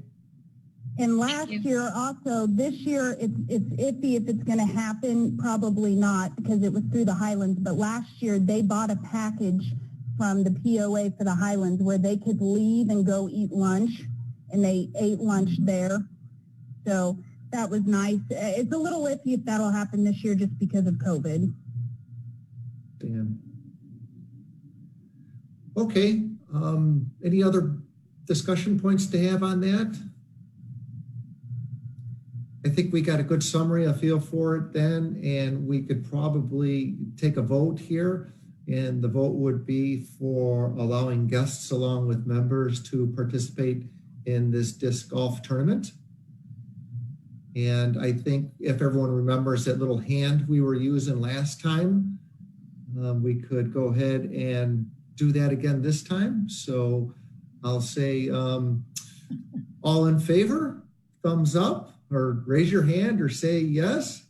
Speaker 12: And last year also, this year it's iffy if it's going to happen, probably not because it was through the Highlands, but last year they bought a package from the POA for the Highlands where they could leave and go eat lunch, and they ate lunch there. So that was nice. It's a little iffy if that'll happen this year just because of COVID.
Speaker 1: Dan. Okay. Any other discussion points to have on that? I think we got a good summary, a feel for it then, and we could probably take a vote here. And the vote would be for allowing guests along with members to participate in this disc golf tournament. And I think if everyone remembers that little hand we were using last time, we could go ahead and do that again this time. So I'll say all in favor, thumbs up, or raise your hand or say yes.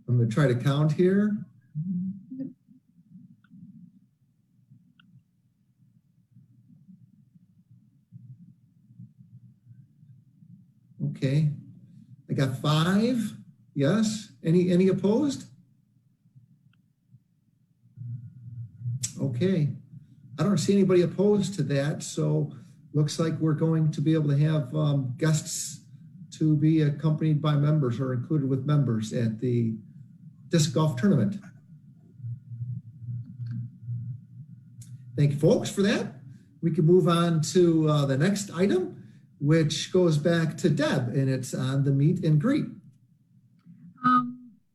Speaker 1: I'm going to try to count here. Okay, I got 5. Yes. Any opposed? Okay, I don't see anybody opposed to that. So looks like we're going to be able to have guests to be accompanied by members or included with members at the disc golf tournament. Thank you, folks, for that. We can move on to the next item, which goes back to Deb, and it's on the meet and greet.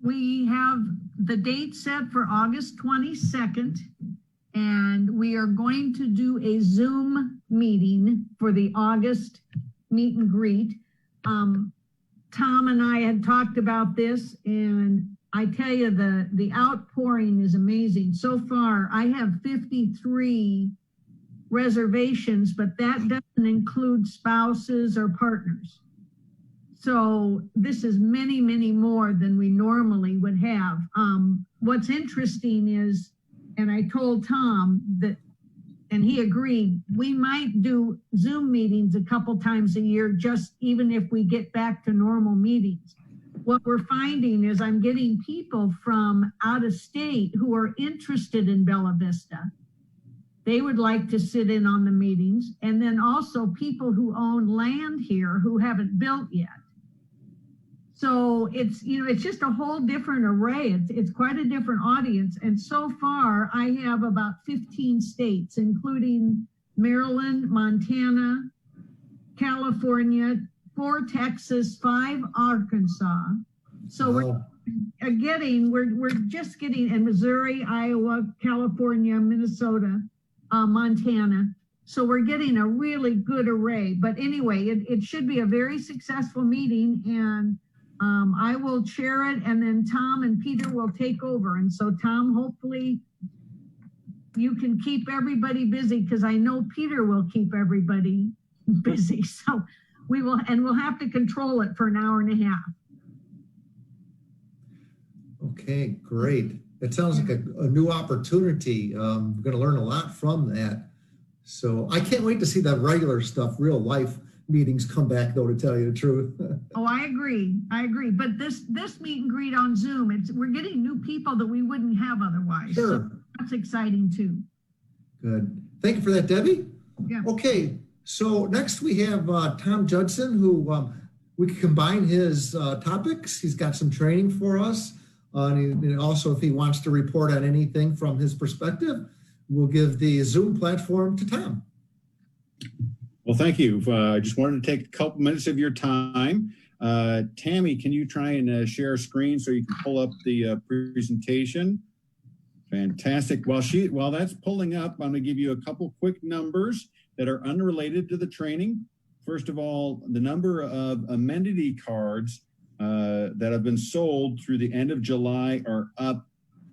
Speaker 7: We have the date set for August 22nd, and we are going to do a Zoom meeting for the August meet and greet. Tom and I had talked about this, and I tell you, the outpouring is amazing. So far, I have 53 reservations, but that doesn't include spouses or partners. So this is many, many more than we normally would have. What's interesting is, and I told Tom that and he agreed, we might do Zoom meetings a couple times a year, just even if we get back to normal meetings. What we're finding is I'm getting people from out of state who are interested in Bella Vista. They would like to sit in on the meetings. And then also people who own land here who haven't built yet. So it's, you know, it's just a whole different array. It's quite a different audience. And so far I have about 15 states, including Maryland, Montana, California, 4 Texas, 5 Arkansas. So
Speaker 1: Wow.
Speaker 7: we're just getting, and Missouri, Iowa, California, Minnesota, Montana. So we're getting a really good array. But anyway, it should be a very successful meeting, and I will chair it, and then Tom and Peter will take over. And so Tom, hopefully you can keep everybody busy, because I know Peter will keep everybody busy. So we'll have to control it for an hour and a half.
Speaker 1: Okay, great. It sounds like a new opportunity. I'm going to learn a lot from that. So I can't wait to see that regular stuff, real life meetings come back, though, to tell you the truth.
Speaker 7: Oh, I agree. But this meet and greet on Zoom, we're getting new people that we wouldn't have otherwise.
Speaker 1: Sure.
Speaker 7: So that's exciting too.
Speaker 1: Good. Thank you for that, Debbie.
Speaker 7: Yeah.
Speaker 1: Okay, so next we have Tom Judson, who we can combine his topics. He's got some training for us. And also, if he wants to report on anything from his perspective, we'll give the Zoom platform to Tom.
Speaker 6: Well, thank you. I just wanted to take a couple minutes of your time. Tammie, can you try and share a screen so you can pull up the presentation? Fantastic. While that's pulling up, I'm going to give you a couple quick numbers that are unrelated to the training. First of all, the number of amenity cards that have been sold through the end of July are up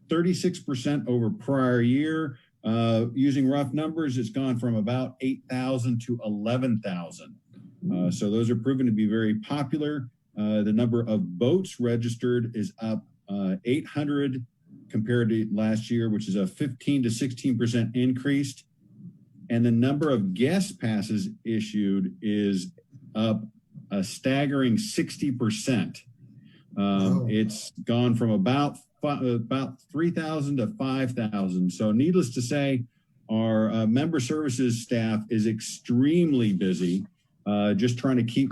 Speaker 6: 36% over prior year. Using rough numbers, it's gone from about 8,000 to 11,000. So those are proven to be very popular. The number of boats registered is up 800 compared to last year, which is a 15 to 16% increase. And the number of guest passes issued is up a staggering 60%. It's gone from about 3,000 to 5,000. So needless to say, our member services staff is extremely busy, just trying to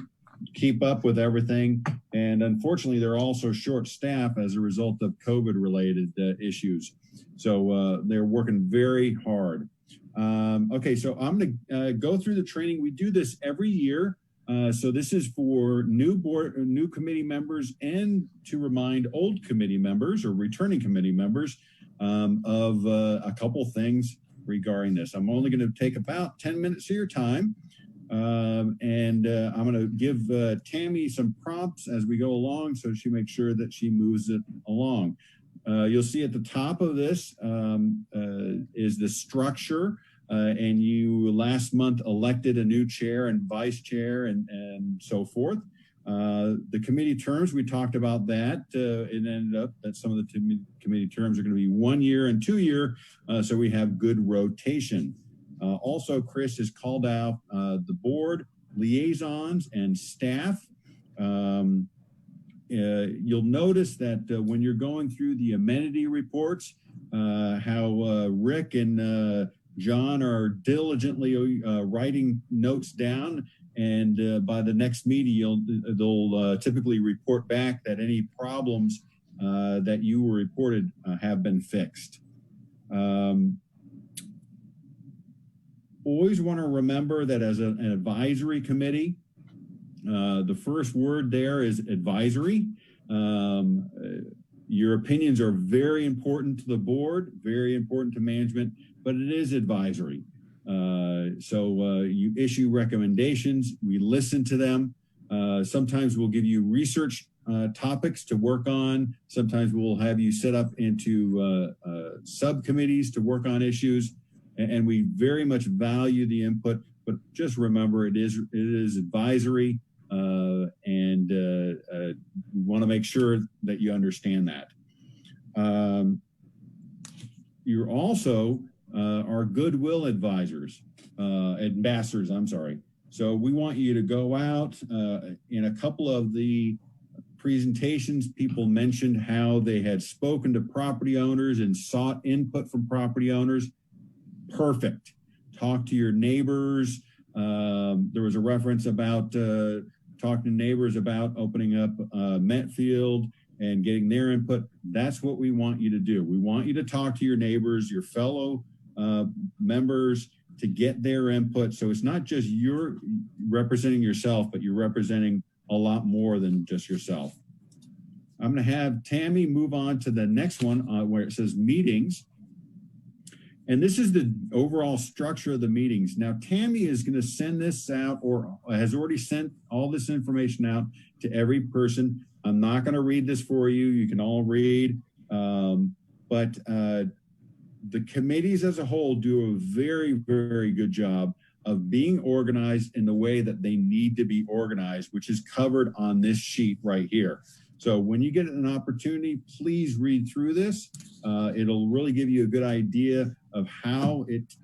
Speaker 6: keep up with everything. And unfortunately, they're also short-staffed as a result of COVID-related issues. So they're working very hard. Okay, so I'm going to go through the training. We do this every year. So this is for new committee members, and to remind old committee members or returning committee members of a couple things regarding this. I'm only going to take about 10 minutes of your time. And I'm going to give Tammie some prompts as we go along, so she makes sure that she moves it along. You'll see at the top of this is the structure. And you last month elected a new chair and vice chair and so forth. The committee terms, we talked about that. It ended up that some of the committee terms are going to be 1 year and 2 year, so we have good rotation. Also, Chris has called out the board, liaisons, and staff. You'll notice that when you're going through the amenity reports, how Rick and John are diligently writing notes down, and by the next meeting, they'll typically report back that any problems that you were reported have been fixed. Always want to remember that as an advisory committee, the first word there is advisory. Your opinions are very important to the board, very important to management, but it is advisory. So you issue recommendations, we listen to them. Sometimes we'll give you research topics to work on. Sometimes we'll have you set up into subcommittees to work on issues. And we very much value the input, but just remember it is advisory, and we want to make sure that you understand that. You're also are goodwill ambassadors, I'm sorry. So we want you to go out. In a couple of the presentations, people mentioned how they had spoken to property owners and sought input from property owners. Perfect. Talk to your neighbors. There was a reference about talking to neighbors about opening up Metfield and getting their input. That's what we want you to do. We want you to talk to your neighbors, your fellow members, to get their input. So it's not just you're representing yourself, but you're representing a lot more than just yourself. I'm going to have Tammie move on to the next one where it says meetings. And this is the overall structure of the meetings. Now, Tammie is going to send this out, or has already sent all this information out to every person. I'm not going to read this for you. You can all read. But the committees as a whole do a very, very good job of being organized in the way that they need to be organized, which is covered on this sheet right here. So when you get an opportunity, please read through this. It'll really give you a good idea of how it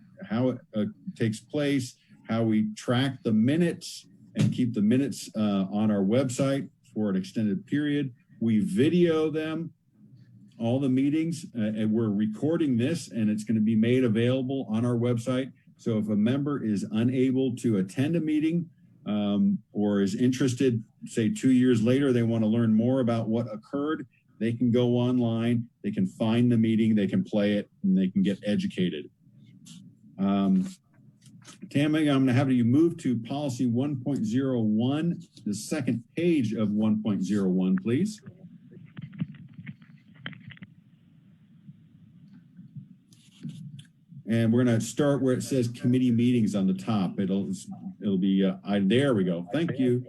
Speaker 6: takes place, how we track the minutes and keep the minutes on our website for an extended period. We video them, all the meetings, and we're recording this, and it's going to be made available on our website. So if a member is unable to attend a meeting or is interested, say 2 years later, they want to learn more about what occurred, they can go online, they can find the meeting, they can play it, and they can get educated. Tammie, I'm going to have you move to policy 1.01, the second page of 1.01, please. And we're going to start where it says committee meetings on the top. It'll be, there we go. Thank you.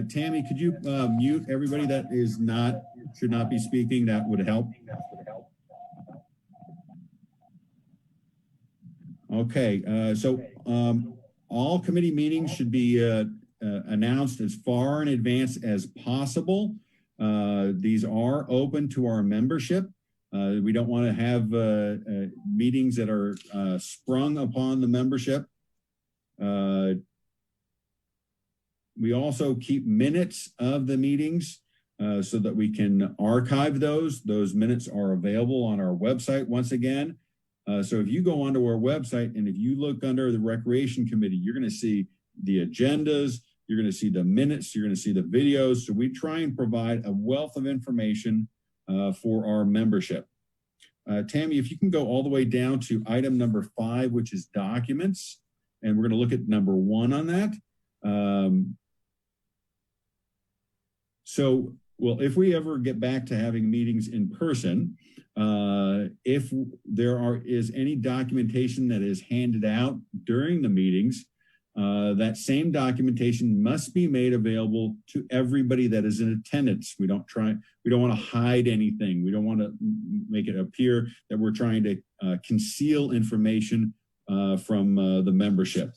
Speaker 6: Tammie, could you mute everybody that should not be speaking? That would help. Okay, so all committee meetings should be announced as far in advance as possible. These are open to our membership. We don't want to have meetings that are sprung upon the membership. We also keep minutes of the meetings so that we can archive those. Those minutes are available on our website once again. So if you go onto our website and if you look under the Recreation Committee, you're going to see the agendas, you're going to see the minutes, you're going to see the videos. So we try and provide a wealth of information for our membership. Tammie, if you can go all the way down to item number 5, which is documents, and we're going to look at number 1 on that. Well, if we ever get back to having meetings in person, if there is any documentation that is handed out during the meetings, that same documentation must be made available to everybody that is in attendance. We don't want to hide anything. We don't want to make it appear that we're trying to conceal information from the membership.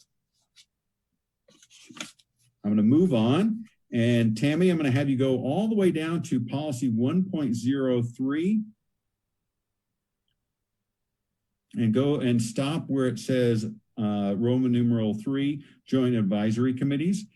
Speaker 6: I'm going to move on. And Tammie, I'm going to have you go all the way down to policy 1.03 and go and stop where it says Roman numeral 3, joint advisory committees.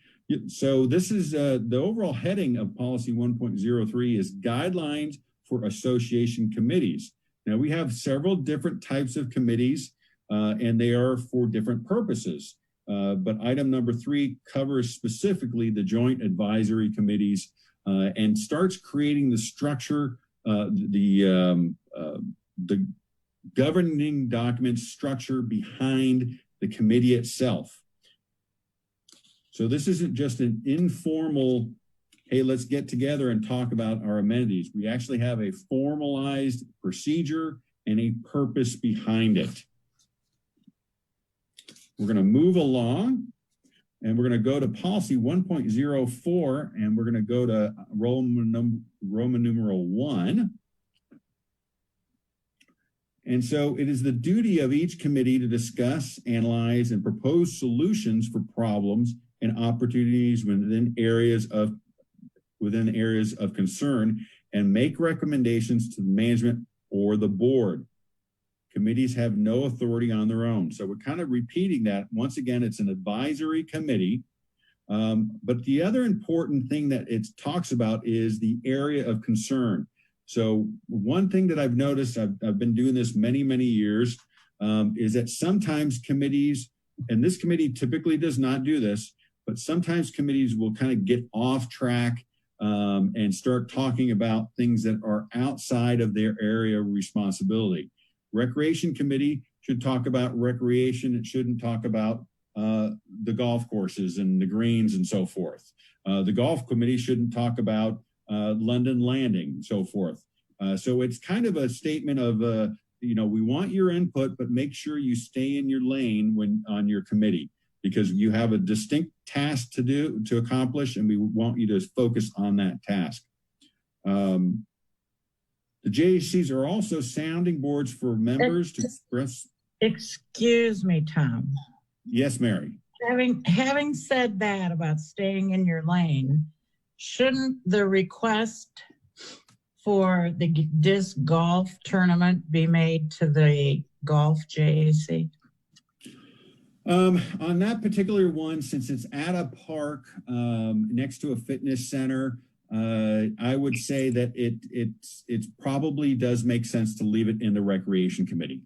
Speaker 6: So this is the overall heading of policy 1.03 is guidelines for association committees. Now we have several different types of committees and they are for different purposes. But item number 3 covers specifically the joint advisory committees and starts creating the structure, the governing document structure behind the committee itself. So this isn't just an informal, hey, let's get together and talk about our amenities. We actually have a formalized procedure and a purpose behind it. We're going to move along and we're going to go to policy 1.04 and we're going to go to Roman numeral 1. And so it is the duty of each committee to discuss, analyze, and propose solutions for problems and opportunities within areas of concern and make recommendations to the management or the board. Committees have no authority on their own. So we're kind of repeating that. Once again, it's an advisory committee. But the other important thing that it talks about is the area of concern. So one thing that I've noticed, I've been doing this many, many years, is that sometimes committees, and this committee typically does not do this, but sometimes committees will kind of get off track and start talking about things that are outside of their area of responsibility. Recreation committee should talk about recreation. It shouldn't talk about the golf courses and the greens and so forth. The golf committee shouldn't talk about London Landing and so forth. So it's kind of a statement of, we want your input, but make sure you stay in your lane when on your committee, because you have a distinct task to accomplish, and we want you to focus on that task. The JACs are also sounding boards for members to express.
Speaker 13: Excuse me, Tom.
Speaker 6: Yes, Mary.
Speaker 13: Having said that about staying in your lane, shouldn't the request for the disc golf tournament be made to the golf JAC?
Speaker 6: On that particular one, since it's at a park next to a fitness center, I would say that it probably does make sense to leave it in the recreation committee.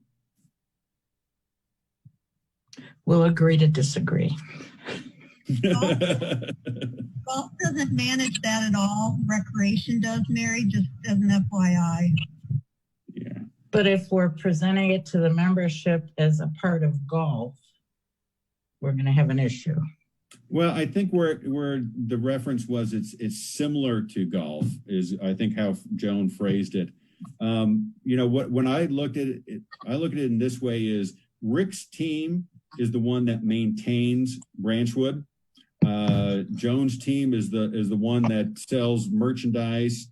Speaker 13: We'll agree to disagree.
Speaker 11: Golf doesn't manage that at all. Recreation does, Mary, just as an FYI.
Speaker 6: Yeah.
Speaker 13: But if we're presenting it to the membership as a part of golf, we're going to have an issue.
Speaker 6: Well, I think where the reference was, it's similar to golf is I think how Joan phrased it. When I looked at it, I look at it in this way: is Rick's team is the one that maintains Branchwood. Joan's team is the one that sells merchandise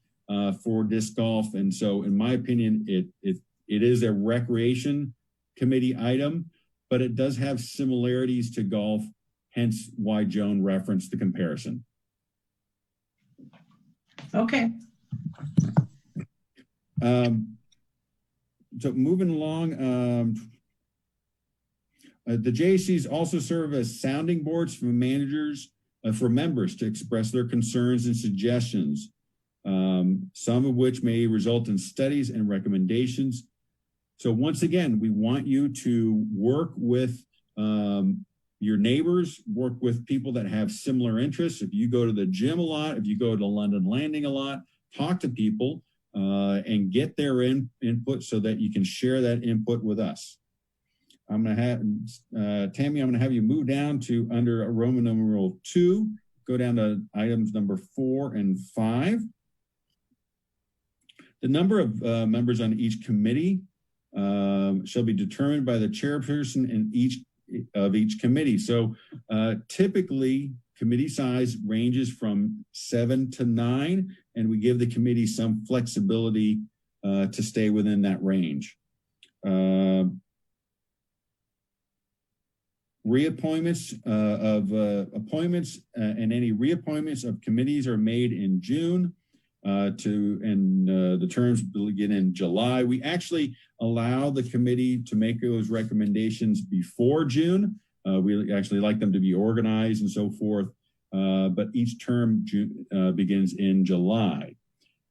Speaker 6: for disc golf, and so in my opinion, it is a recreation committee item, but it does have similarities to golf. Hence why Joan referenced the comparison.
Speaker 13: Okay.
Speaker 6: So moving along, the JACs also serve as sounding boards for managers, for members to express their concerns and suggestions, some of which may result in studies and recommendations. So once again, we want you to work with your neighbors, work with people that have similar interests. If you go to the gym a lot, if you go to London Landing a lot, talk to people and get their input so that you can share that input with us. I'm going to have, Tammie, I'm going to have you move down to under Roman numeral 2, go down to items number 4 and 5. The number of members on each committee shall be determined by the chairperson in each committee. So typically committee size ranges from 7 to 9, and we give the committee some flexibility to stay within that range. Reappointments of appointments and any reappointments of committees are made in June the terms begin in July. We actually allow the committee to make those recommendations before June. We actually like them to be organized and so forth, but each term begins in July.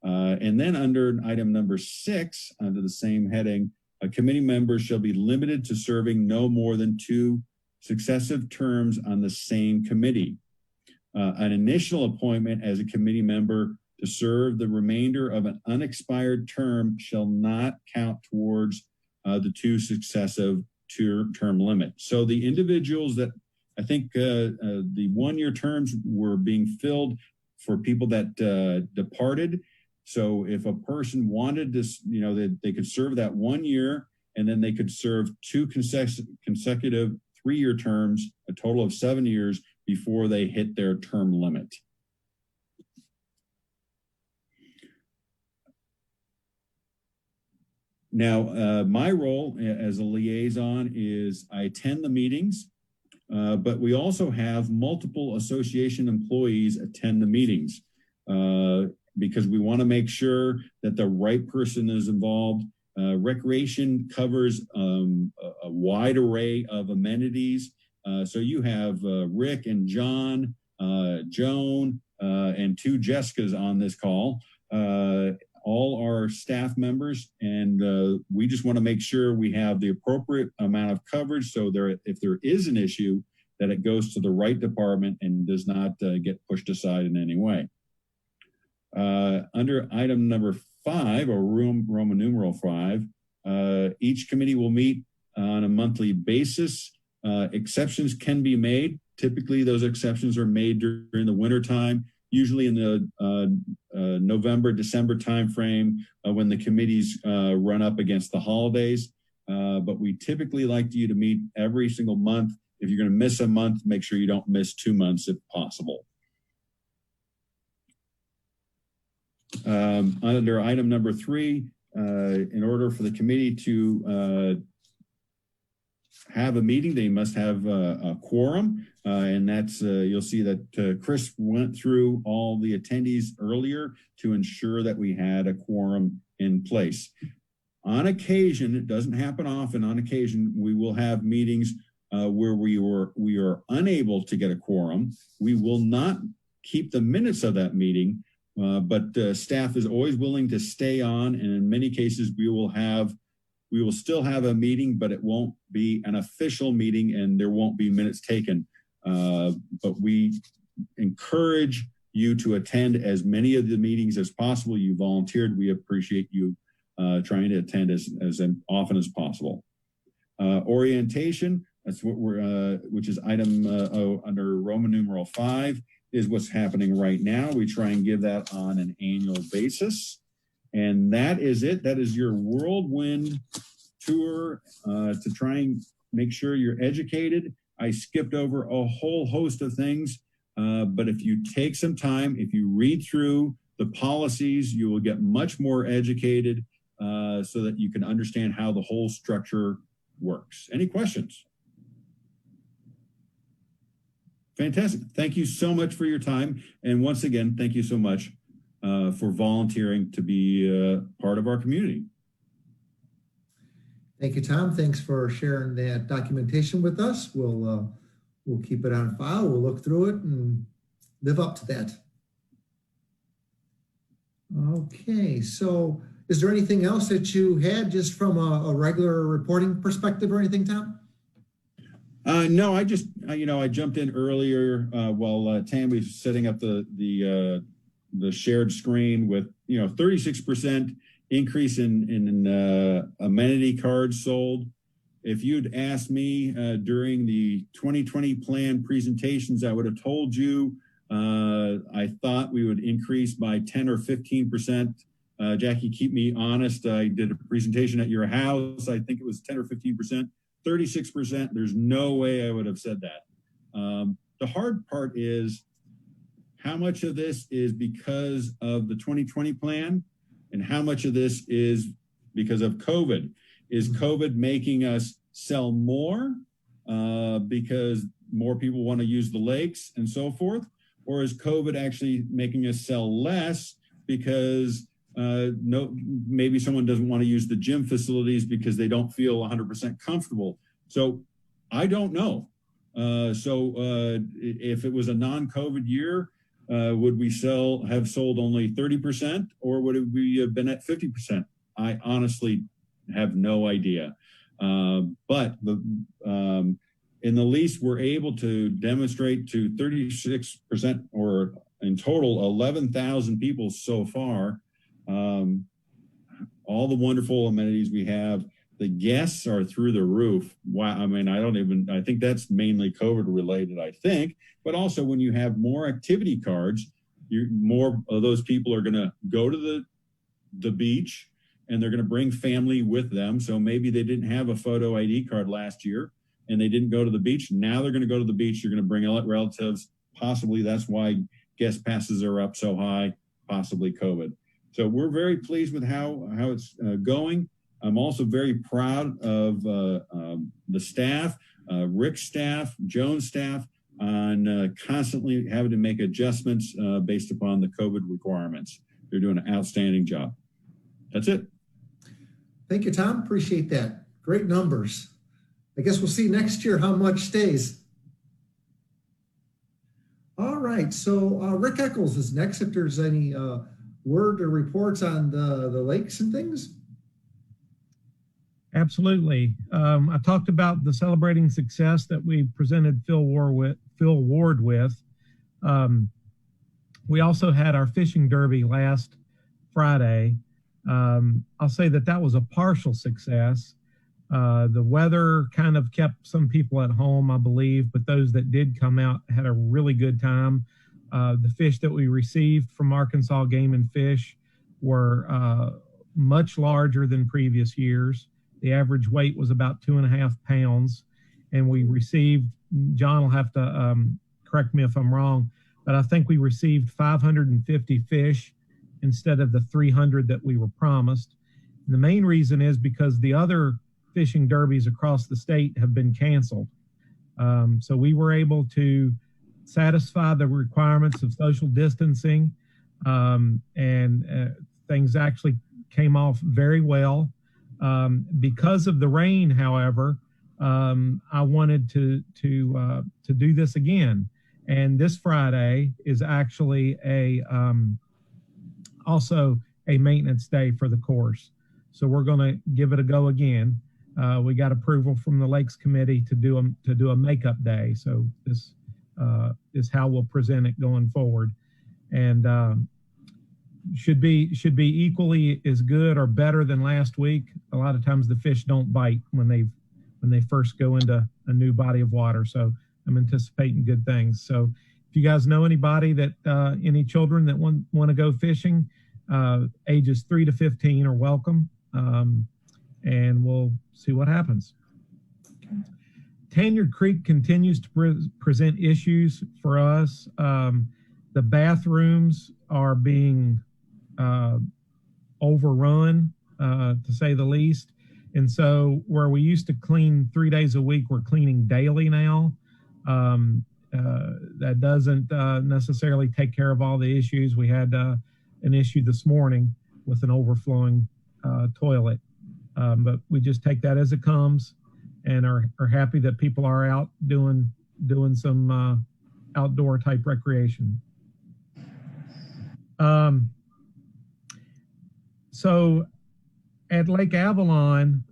Speaker 6: And then under item number 6, under the same heading, committee members shall be limited to serving no more than 2 successive terms on the same committee. An initial appointment as a committee member to serve the remainder of an unexpired term shall not count towards the 2 successive term limit. So the individuals that I think the 1-year terms were being filled for people that departed. So if a person wanted this, they could serve that 1 year, and then they could serve 2 consecutive 3-year terms, a total of 7 years before they hit their term limit. Now, my role as a liaison is I attend the meetings, but we also have multiple association employees attend the meetings. because we want to make sure that the right person is involved. Recreation covers a wide array of amenities. So you have Rick and John, Joan, and 2 Jessicas on this call. All are staff members, and we just want to make sure we have the appropriate amount of coverage so if there is an issue, that it goes to the right department and does not get pushed aside in any way. Under item number 5, or Roman numeral 5, each committee will meet on a monthly basis. Exceptions can be made. Typically, those exceptions are made during the winter time, usually in the November, December timeframe when the committees run up against the holidays. But we typically like you to meet every single month. If you're going to miss a month, make sure you don't miss 2 months if possible. Under item number 3, in order for the committee to have a meeting, they must have a quorum, and that's you'll see that Chris went through all the attendees earlier to ensure that we had a quorum in place. On occasion, it doesn't happen often, on occasion we will have meetings where we are unable to get a quorum. We will not keep the minutes of that meeting, but staff is always willing to stay on, and in many cases we will still have a meeting, but it won't be an official meeting and there won't be minutes taken. But we encourage you to attend as many of the meetings as possible. You volunteered. We appreciate you trying to attend as often as possible. Orientation, that's what which is item under Roman numeral 5, is what's happening right now. We try and give that on an annual basis. And that is it. That is your whirlwind tour to try and make sure you're educated. I skipped over a whole host of things, but if you take some time, if you read through the policies, you will get much more educated so that you can understand how the whole structure works. Any questions? Fantastic. Thank you so much for your time. And once again, thank you so much for volunteering to be part of our community.
Speaker 1: Thank you, Tom. Thanks for sharing that documentation with us. We'll keep it on file. We'll look through it and live up to that. Okay, so is there anything else that you had just from a regular reporting perspective or anything, Tom?
Speaker 6: No, I just, I jumped in earlier while Tammie was setting up the shared screen with, 36% increase in amenity cards sold. If you'd asked me during the 2020 plan presentations, I would have told you I thought we would increase by 10 or 15%. Jackie, keep me honest. I did a presentation at your house. I think it was 10 or 15%. 36%, there's no way I would have said that. The hard part is how much of this is because of the 2020 plan and how much of this is because of COVID. Is COVID making us sell more because more people want to use the lakes and so forth? Or is COVID actually making us sell less because maybe someone doesn't want to use the gym facilities because they don't feel 100% comfortable? So I don't know. If it was a non-COVID year, would we have sold only 30%, or would we have been at 50%? I honestly have no idea. But in the lease, we're able to demonstrate to 36%, or in total 11,000 people so far, all the wonderful amenities we have. The guests are through the roof. Wow. I mean, I think that's mainly COVID related, I think. But also when you have more activity cards, more of those people are going to go to the beach, and they're going to bring family with them. So maybe they didn't have a photo ID card last year and they didn't go to the beach. Now they're going to go to the beach. You're going to bring relatives. Possibly that's why guest passes are up so high, possibly COVID. So we're very pleased with how it's going. I'm also very proud of the staff, Rick's staff, Joan's staff, on constantly having to make adjustments based upon the COVID requirements. They're doing an outstanding job. That's it.
Speaker 1: Thank you, Tom. Appreciate that. Great numbers. I guess we'll see next year how much stays. All right, so Rick Eccles is next. If there's any word or reports on the lakes and things.
Speaker 4: Absolutely. I talked about the celebrating success that we presented Phil Ward with. We also had our fishing derby last Friday. I'll say that was a partial success. The weather kind of kept some people at home, I believe, but those that did come out had a really good time. The fish that we received from Arkansas Game and Fish were much larger than previous years. The average weight was about 2.5 pounds, and we received, John will have to correct me if I'm wrong, but I think we received 550 fish instead of the 300 that we were promised. And the main reason is because the other fishing derbies across the state have been canceled. So we were able to satisfy the requirements of social distancing, and things actually came off very well. Because of the rain, however, I wanted to do this again. And this Friday is actually also a maintenance day for the course. So we're going to give it a go again. We got approval from the Lakes Committee to do a makeup day. So this is how we'll present it going forward, and should be equally as good or better than last week. A lot of times the fish don't bite when they first go into a new body of water. So I'm anticipating good things. So if you guys know anybody that any children that want to go fishing, ages 3 to 15 are welcome, and we'll see what happens. Tanyard Creek continues to present issues for us. The bathrooms are being overrun, to say the least. And so where we used to clean 3 days a week, we're cleaning daily now. That doesn't necessarily take care of all the issues. We had an issue this morning with an overflowing toilet, but we just take that as it comes, and are happy that people are out doing some outdoor type recreation. So at Lake Avalon,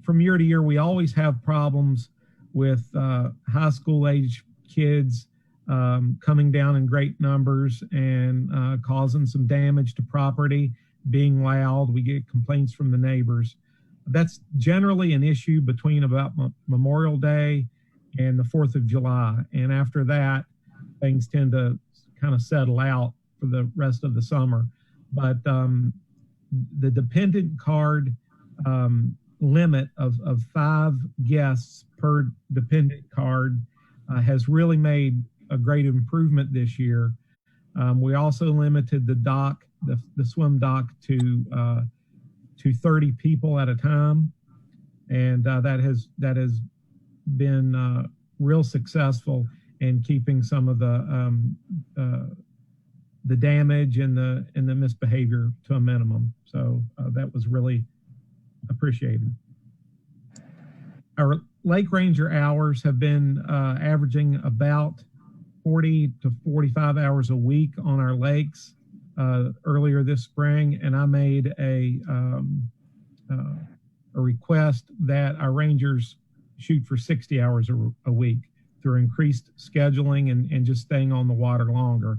Speaker 4: from year to year, we always have problems with high school age kids coming down in great numbers and causing some damage to property, being loud. We get complaints from the neighbors. That's generally an issue between about Memorial Day and the 4th of July. And after that, things tend to kind of settle out for the rest of the summer. But the dependent card limit of 5 guests per dependent card has really made a great improvement this year. We also limited the dock, the swim dock, to 30 people at a time, and that has been real successful in keeping some of the damage and the misbehavior to a minimum. So that was really appreciated. Our lake ranger hours have been averaging about 40 to 45 hours a week on our lakes earlier this spring, and I made a request that our rangers shoot for 60 hours a week through increased scheduling and just staying on the water longer.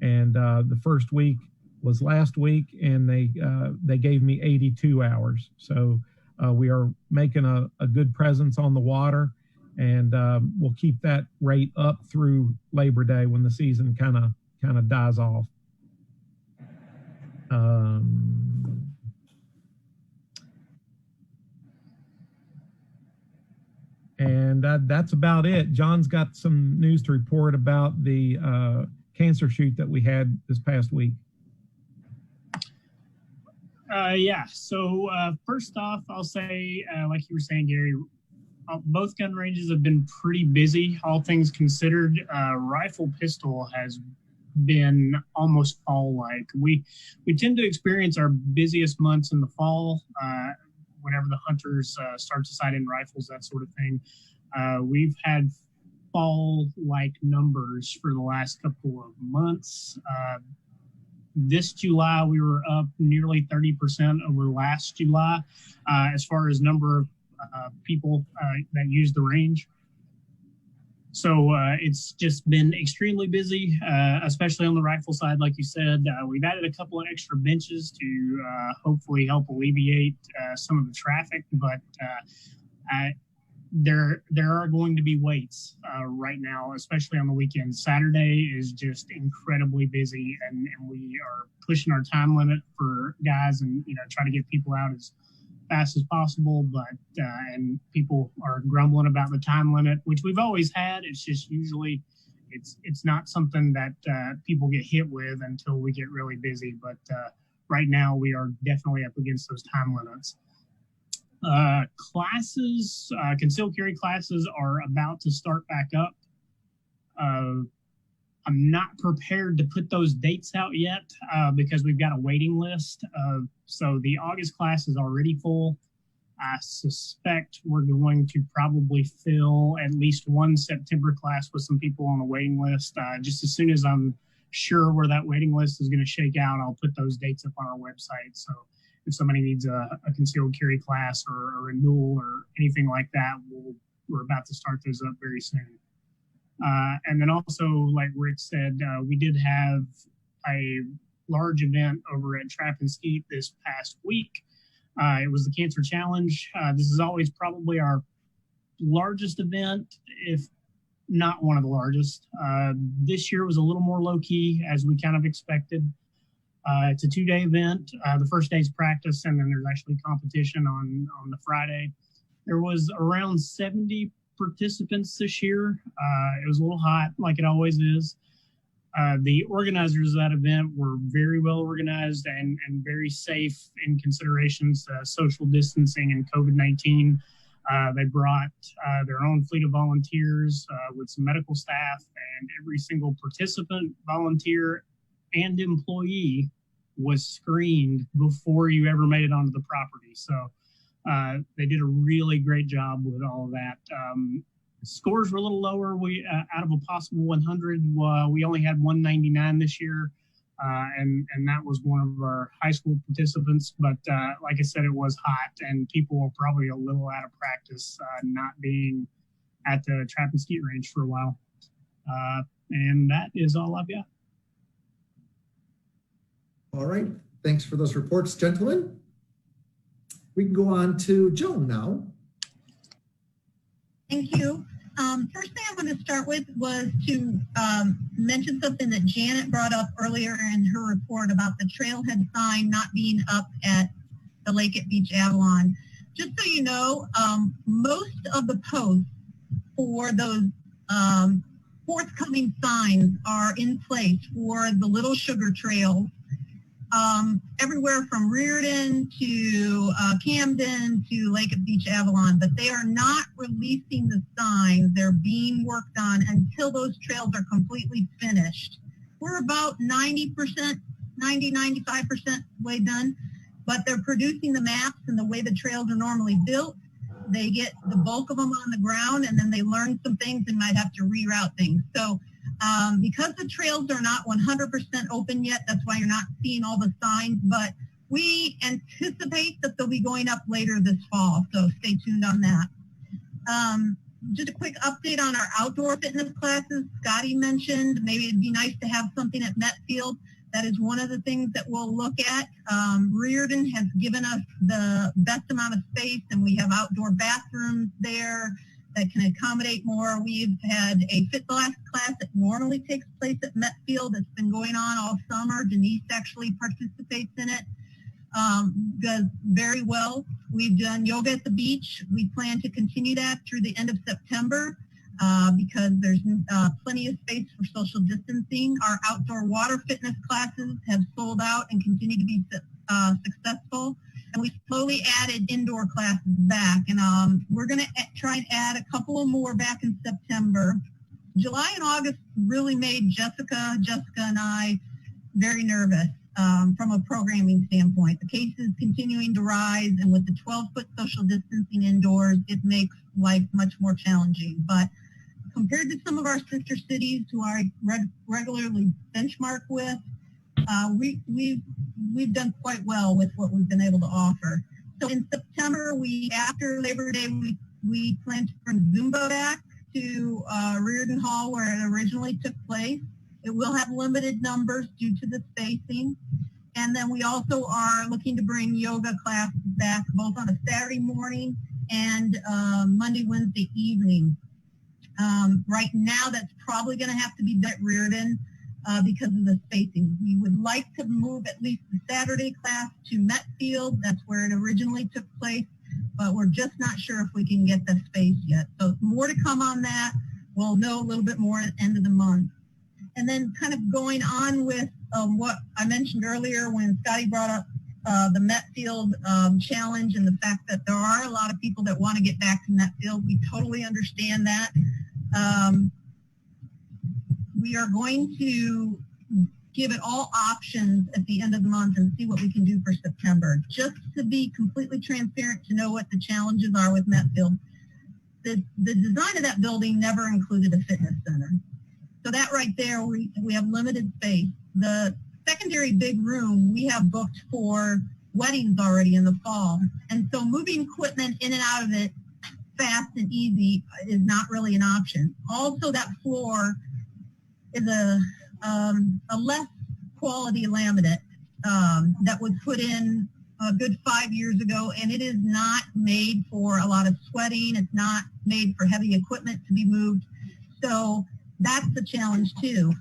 Speaker 4: And the first week was last week, and they gave me 82 hours. So we are making a good presence on the water, and we'll keep that rate up through Labor Day when the season kind of dies off. And that's about it. John's got some news to report about the cancer shoot that we had this past week.
Speaker 5: Yeah, so first off, I'll say, like you were saying, Gary, both gun ranges have been pretty busy, all things considered. Rifle pistol has been almost fall-like. We tend to experience our busiest months in the fall, whenever the hunters start to sight in rifles, that sort of thing. We've had fall-like numbers for the last couple of months. This July, we were up nearly 30% over last July as far as number of people that use the range. So it's just been extremely busy, especially on the rifle side. Like you said, we've added a couple of extra benches to hopefully help alleviate some of the traffic, but there are going to be waits right now, especially on the weekends. Saturday is just incredibly busy, and we are pushing our time limit for guys and try to get people out as fast as possible, but and people are grumbling about the time limit, which we've always had. It's just usually it's not something that people get hit with until we get really busy, but right now we are definitely up against those time limits. Classes, concealed carry classes are about to start back up. I'm not prepared to put those dates out yet because we've got a waiting list. So the August class is already full. I suspect we're going to probably fill at least one September class with some people on the waiting list. Just as soon as I'm sure where that waiting list is going to shake out, I'll put those dates up on our website. So if somebody needs a concealed carry class or a renewal or anything like that, we're about to start those up very soon. And then also, like Rick said, we did have a large event over at Trap and Skeet this past week. It was the Cancer Challenge. This is always probably our largest event, if not one of the largest. This year was a little more low-key, as we kind of expected. It's a 2-day event. The first day's practice, and then there's actually competition on the Friday. There was around 70 participants this year. It was a little hot, like it always is. The organizers of that event were very well organized and very safe in considerations social distancing and COVID-19. They brought their own fleet of volunteers with some medical staff, and every single participant, volunteer, and employee was screened before you ever made it onto the property. So they did a really great job with all of that. Scores were a little lower. We out of a possible 100, we only had 199 this year, and that was one of our high school participants. But like I said, it was hot, and people were probably a little out of practice, not being at the Trap and Skeet range for a while. And that is all I've got.
Speaker 1: All right. Thanks for those reports, gentlemen. We can go on to Joan now.
Speaker 11: Thank you. First thing I want to start with was to mention something that Janet brought up earlier in her report about the trailhead sign not being up at the lake at Beach Avalon. Just so you know, most of the posts for those forthcoming signs are in place for the Little Sugar Trail, everywhere from Reardon to Camden to Lake at Beach Avalon, but they are not releasing the signs. They're being worked on until those trails are completely finished. We're about 90%, 95% way done, but they're producing the maps and the way the trails are normally built. They get the bulk of them on the ground, and then they learn some things and might have to reroute things. So because the trails are not 100% open yet, that's why you're not seeing all the signs, but we anticipate that they'll be going up later this fall, so stay tuned on that. Just a quick update on our outdoor fitness classes. Scotty mentioned maybe it'd be nice to have something at Metfield. That is one of the things that we'll look at. Reardon has given us the best amount of space, and we have outdoor bathrooms there that can accommodate more. We've had a Fit Glass class that normally takes place at Metfield. It's been going on all summer. Denise actually participates in it. Does very well. We've done yoga at the beach. We plan to continue that through the end of September because there's plenty of space for social distancing. Our outdoor water fitness classes have sold out and continue to be successful. And we slowly added indoor classes back. And we're going to try and add a couple more back in September. July and August really made Jessica and I very nervous from a programming standpoint. The cases continuing to rise, and with the 12-foot social distancing indoors, it makes life much more challenging. But compared to some of our sister cities who I regularly benchmark with, we've done quite well with what we've been able to offer. So in September, after Labor Day, we plan to bring Zumba back to Reardon Hall where it originally took place. It will have limited numbers due to the spacing. And then we also are looking to bring yoga classes back both on a Saturday morning and Monday, Wednesday evening. Right now, that's probably going to have to be at Reardon because of the spacing. We would like to move at least the Saturday class to Metfield. That's where it originally took place, but we're just not sure if we can get the space yet. So more to come on that. We'll know a little bit more at the end of the month. And then kind of going on with what I mentioned earlier when Scotty brought up the Metfield challenge and the fact that there are a lot of people that want to get back to Metfield. We totally understand that. We are going to give it all options at the end of the month and see what we can do for September. Just to be completely transparent to know what the challenges are with Metfield. The design of that building never included a fitness center. So that right there, we have limited space. The secondary big room we have booked for weddings already in the fall. And so moving equipment in and out of it fast and easy is not really an option. Also, that floor is a less quality laminate that was put in a good 5 years ago, and it is not made for a lot of sweating. It's not made for heavy equipment to be moved. So that's the challenge too.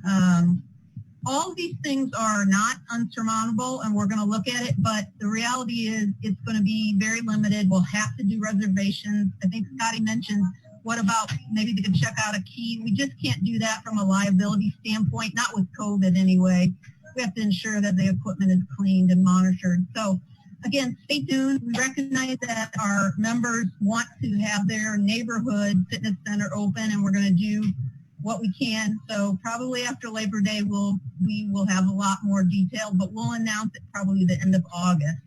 Speaker 11: All of these things are not unsurmountable, and we're going to look at it, but the reality is it's going to be very limited. We'll have to do reservations. I think Scotty mentioned, what about maybe they could check out a key? We just can't do that from a liability standpoint, not with COVID anyway. We have to ensure that the equipment is cleaned and monitored. So again, stay tuned. We recognize that our members want to have their neighborhood fitness center open, and we're going to do what we can. So probably after Labor Day, we will have a lot more detail, but we'll announce it probably the end of August.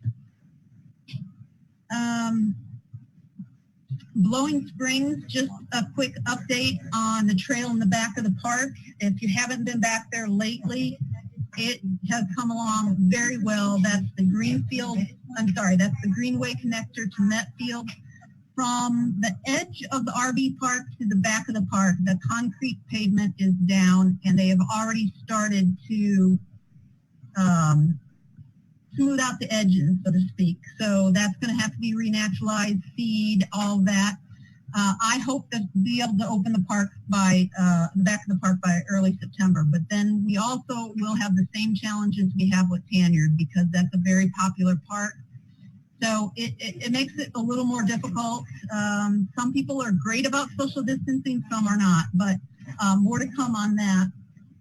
Speaker 11: Blowing Springs, just a quick update on the trail in the back of the park. If you haven't been back there lately, it has come along very well. That's the that's the Greenway connector to Metfield. From the edge of the RV park to the back of the park, the concrete pavement is down, and they have already started to smooth out the edges, so to speak. So that's going to have to be renaturalized, seed, all that. I hope to be able to open the park by the back of the park by early September. But then we also will have the same challenges we have with Tanyard, because that's a very popular park. So it makes it a little more difficult. Some people are great about social distancing, some are not, but more to come on that.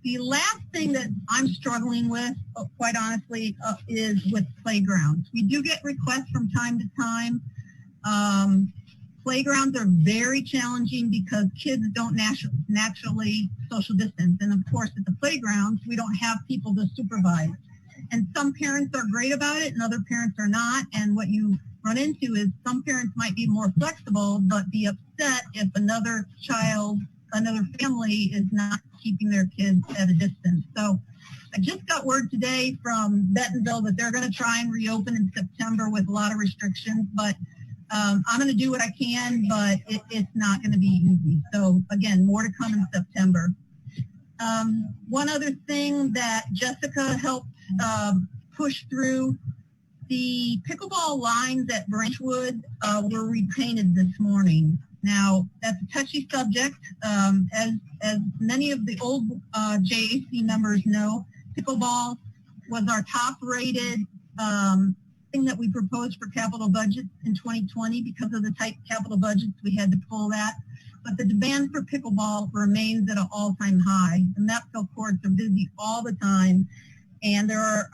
Speaker 11: The last thing that I'm struggling with, quite honestly, is with playgrounds. We do get requests from time to time. Playgrounds are very challenging because kids don't naturally social distance. And of course, at the playgrounds, we don't have people to supervise. And some parents are great about it and other parents are not. And what you run into is some parents might be more flexible, but be upset if another family is not keeping their kids at a distance. So I just got word today from Bentonville that they're going to try and reopen in September with a lot of restrictions, but I'm going to do what I can, but it's not going to be easy. So again, more to come in September. One other thing that Jessica helped push through, the pickleball lines at Branchwood were repainted this morning. Now, that's a touchy subject. As many of the old JAC members know, pickleball was our top-rated thing that we proposed for capital budgets in 2020. Because of the tight capital budgets, we had to pull that. But the demand for pickleball remains at an all-time high. The Metfield courts are busy all the time, and there are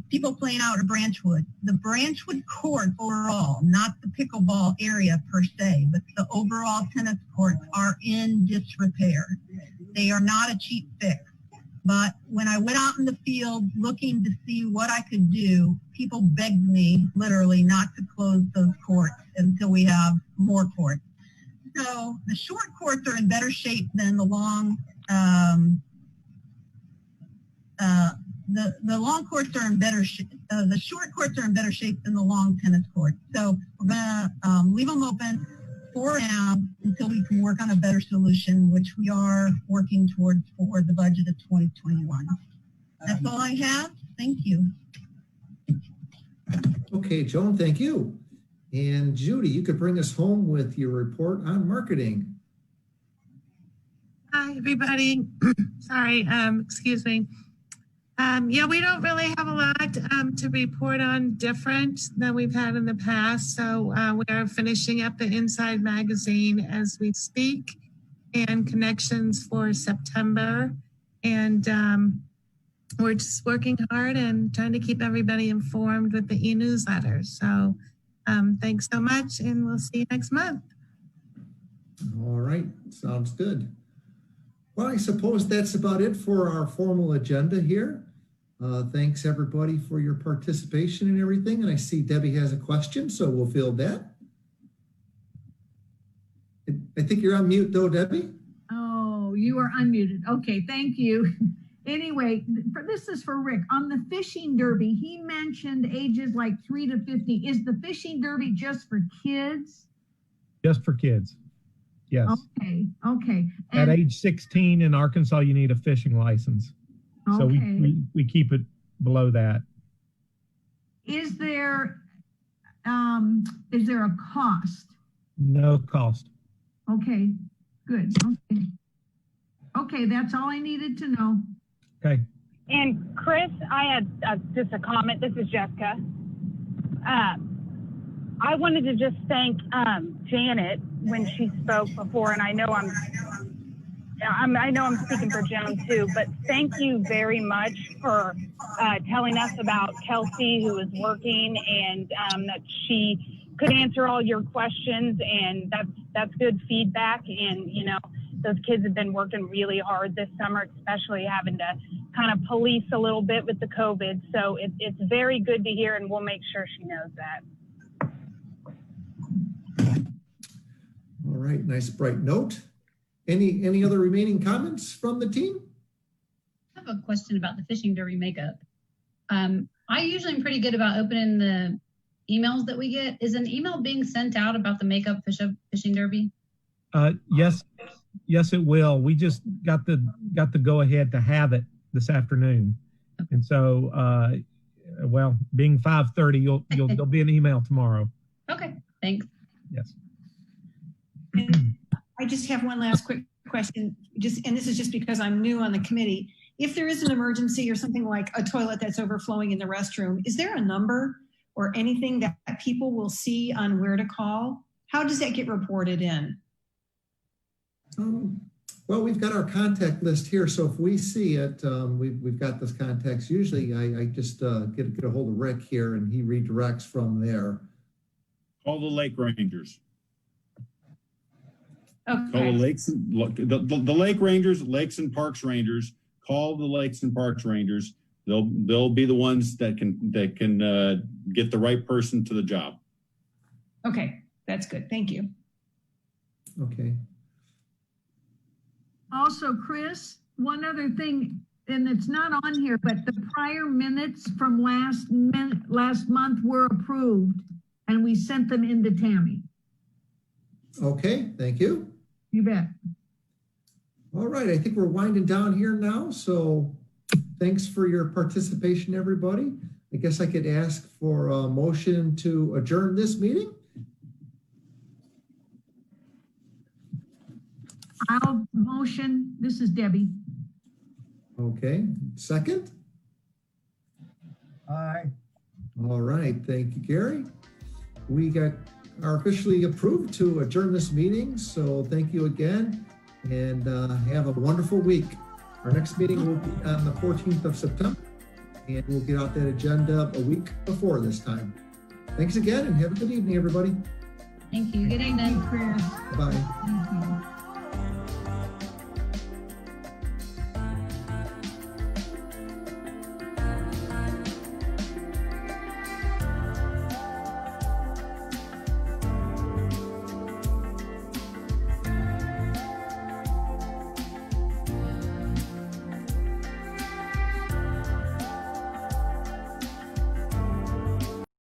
Speaker 11: people playing out at Branchwood. The Branchwood courts overall, not the pickleball area per se, but the overall tennis courts are in disrepair. They are not a cheap fix. But when I went out in the field looking to see what I could do, people begged me literally not to close those courts until we have more courts. So the short courts are in better shape than the long. The long courts are in better shape. The short courts are in better shape than the long tennis courts. So we're gonna leave them open for now until we can work on a better solution, which we are working towards for the budget of 2021. That's all I have. Thank you.
Speaker 1: Okay, Joan, thank you. And Judy, you could bring us home with your report on marketing.
Speaker 14: Hi, everybody. Sorry, excuse me. Yeah, we don't really have a lot to report on different than we've had in the past. So we are finishing up the Inside magazine as we speak and connections for September. And we're just working hard and trying to keep everybody informed with the e-newsletter. So thanks so much, and we'll see you next month.
Speaker 1: All right, sounds good. Well, I suppose that's about it for our formal agenda here. Thanks everybody for your participation and everything. And I see Debbie has a question, so we'll field that. I think you're on mute though, Debbie.
Speaker 7: Oh, you are unmuted. Okay, thank you. Anyway, this is for Rick. On the fishing derby, he mentioned ages like 3 to 50. Is the fishing derby just for kids?
Speaker 4: Just for kids. Yes.
Speaker 7: Okay.
Speaker 4: At age 16 in Arkansas, you need a fishing license. So we keep it below that.
Speaker 7: Is there a cost?
Speaker 4: No cost.
Speaker 7: Okay, good. Okay, that's all I needed to know.
Speaker 4: Okay.
Speaker 15: And Chris, I had just a comment. This is Jessica. I wanted to just thank Janet when she spoke before, and I know I'm speaking for Joan too, but thank you very much for telling us about Kelsey, who is working, and that she could answer all your questions, and that's good feedback. And you know, those kids have been working really hard this summer, especially having to kind of police a little bit with the COVID. So it's very good to hear, and we'll make sure she knows that.
Speaker 1: All right, nice bright note. Any other remaining comments from the team?
Speaker 10: I have a question about the fishing derby makeup. I usually am pretty good about opening the emails that we get. Is an email being sent out about the makeup fishing derby?
Speaker 4: Yes, it will. We just got the go ahead to have it this afternoon, and so well, being 5:30, there'll be an email tomorrow.
Speaker 10: Okay, thanks.
Speaker 4: Yes.
Speaker 3: And I just have one last quick question, and this is just because I'm new on the committee. If there is an emergency or something like a toilet that's overflowing in the restroom, is there a number or anything that people will see on where to call? How does that get reported in?
Speaker 1: Well, we've got our contact list here, so if we see it, we've got this contacts. Usually I just get a hold of Rick here, and he redirects from there.
Speaker 6: Call the Lake Rangers.
Speaker 3: Okay.
Speaker 6: Call the lakes, the Lake Rangers, Lakes and Parks Rangers. Call the Lakes and Parks Rangers. They'll be the ones that can get the right person to the job.
Speaker 3: Okay, that's good. Thank you.
Speaker 1: Okay.
Speaker 7: Also, Chris, one other thing, and it's not on here, but the prior minutes from last month were approved, and we sent them into Tammie.
Speaker 1: Okay, thank you.
Speaker 7: You bet.
Speaker 1: All right, I think we're winding down here now, so thanks for your participation, everybody. I guess I could ask for a motion to adjourn this meeting.
Speaker 7: I'll motion. This is Debbie.
Speaker 1: Okay, second?
Speaker 8: Aye.
Speaker 1: All right, thank you, Gary. We are officially approved to adjourn this meeting, so thank you again, and have a wonderful week. Our next meeting will be on the 14th of September, and we'll get out that agenda a week before this time. Thanks again, and have a good evening, everybody.
Speaker 10: Thank you. Good evening.
Speaker 7: Chris.
Speaker 1: Bye.
Speaker 7: Thank you.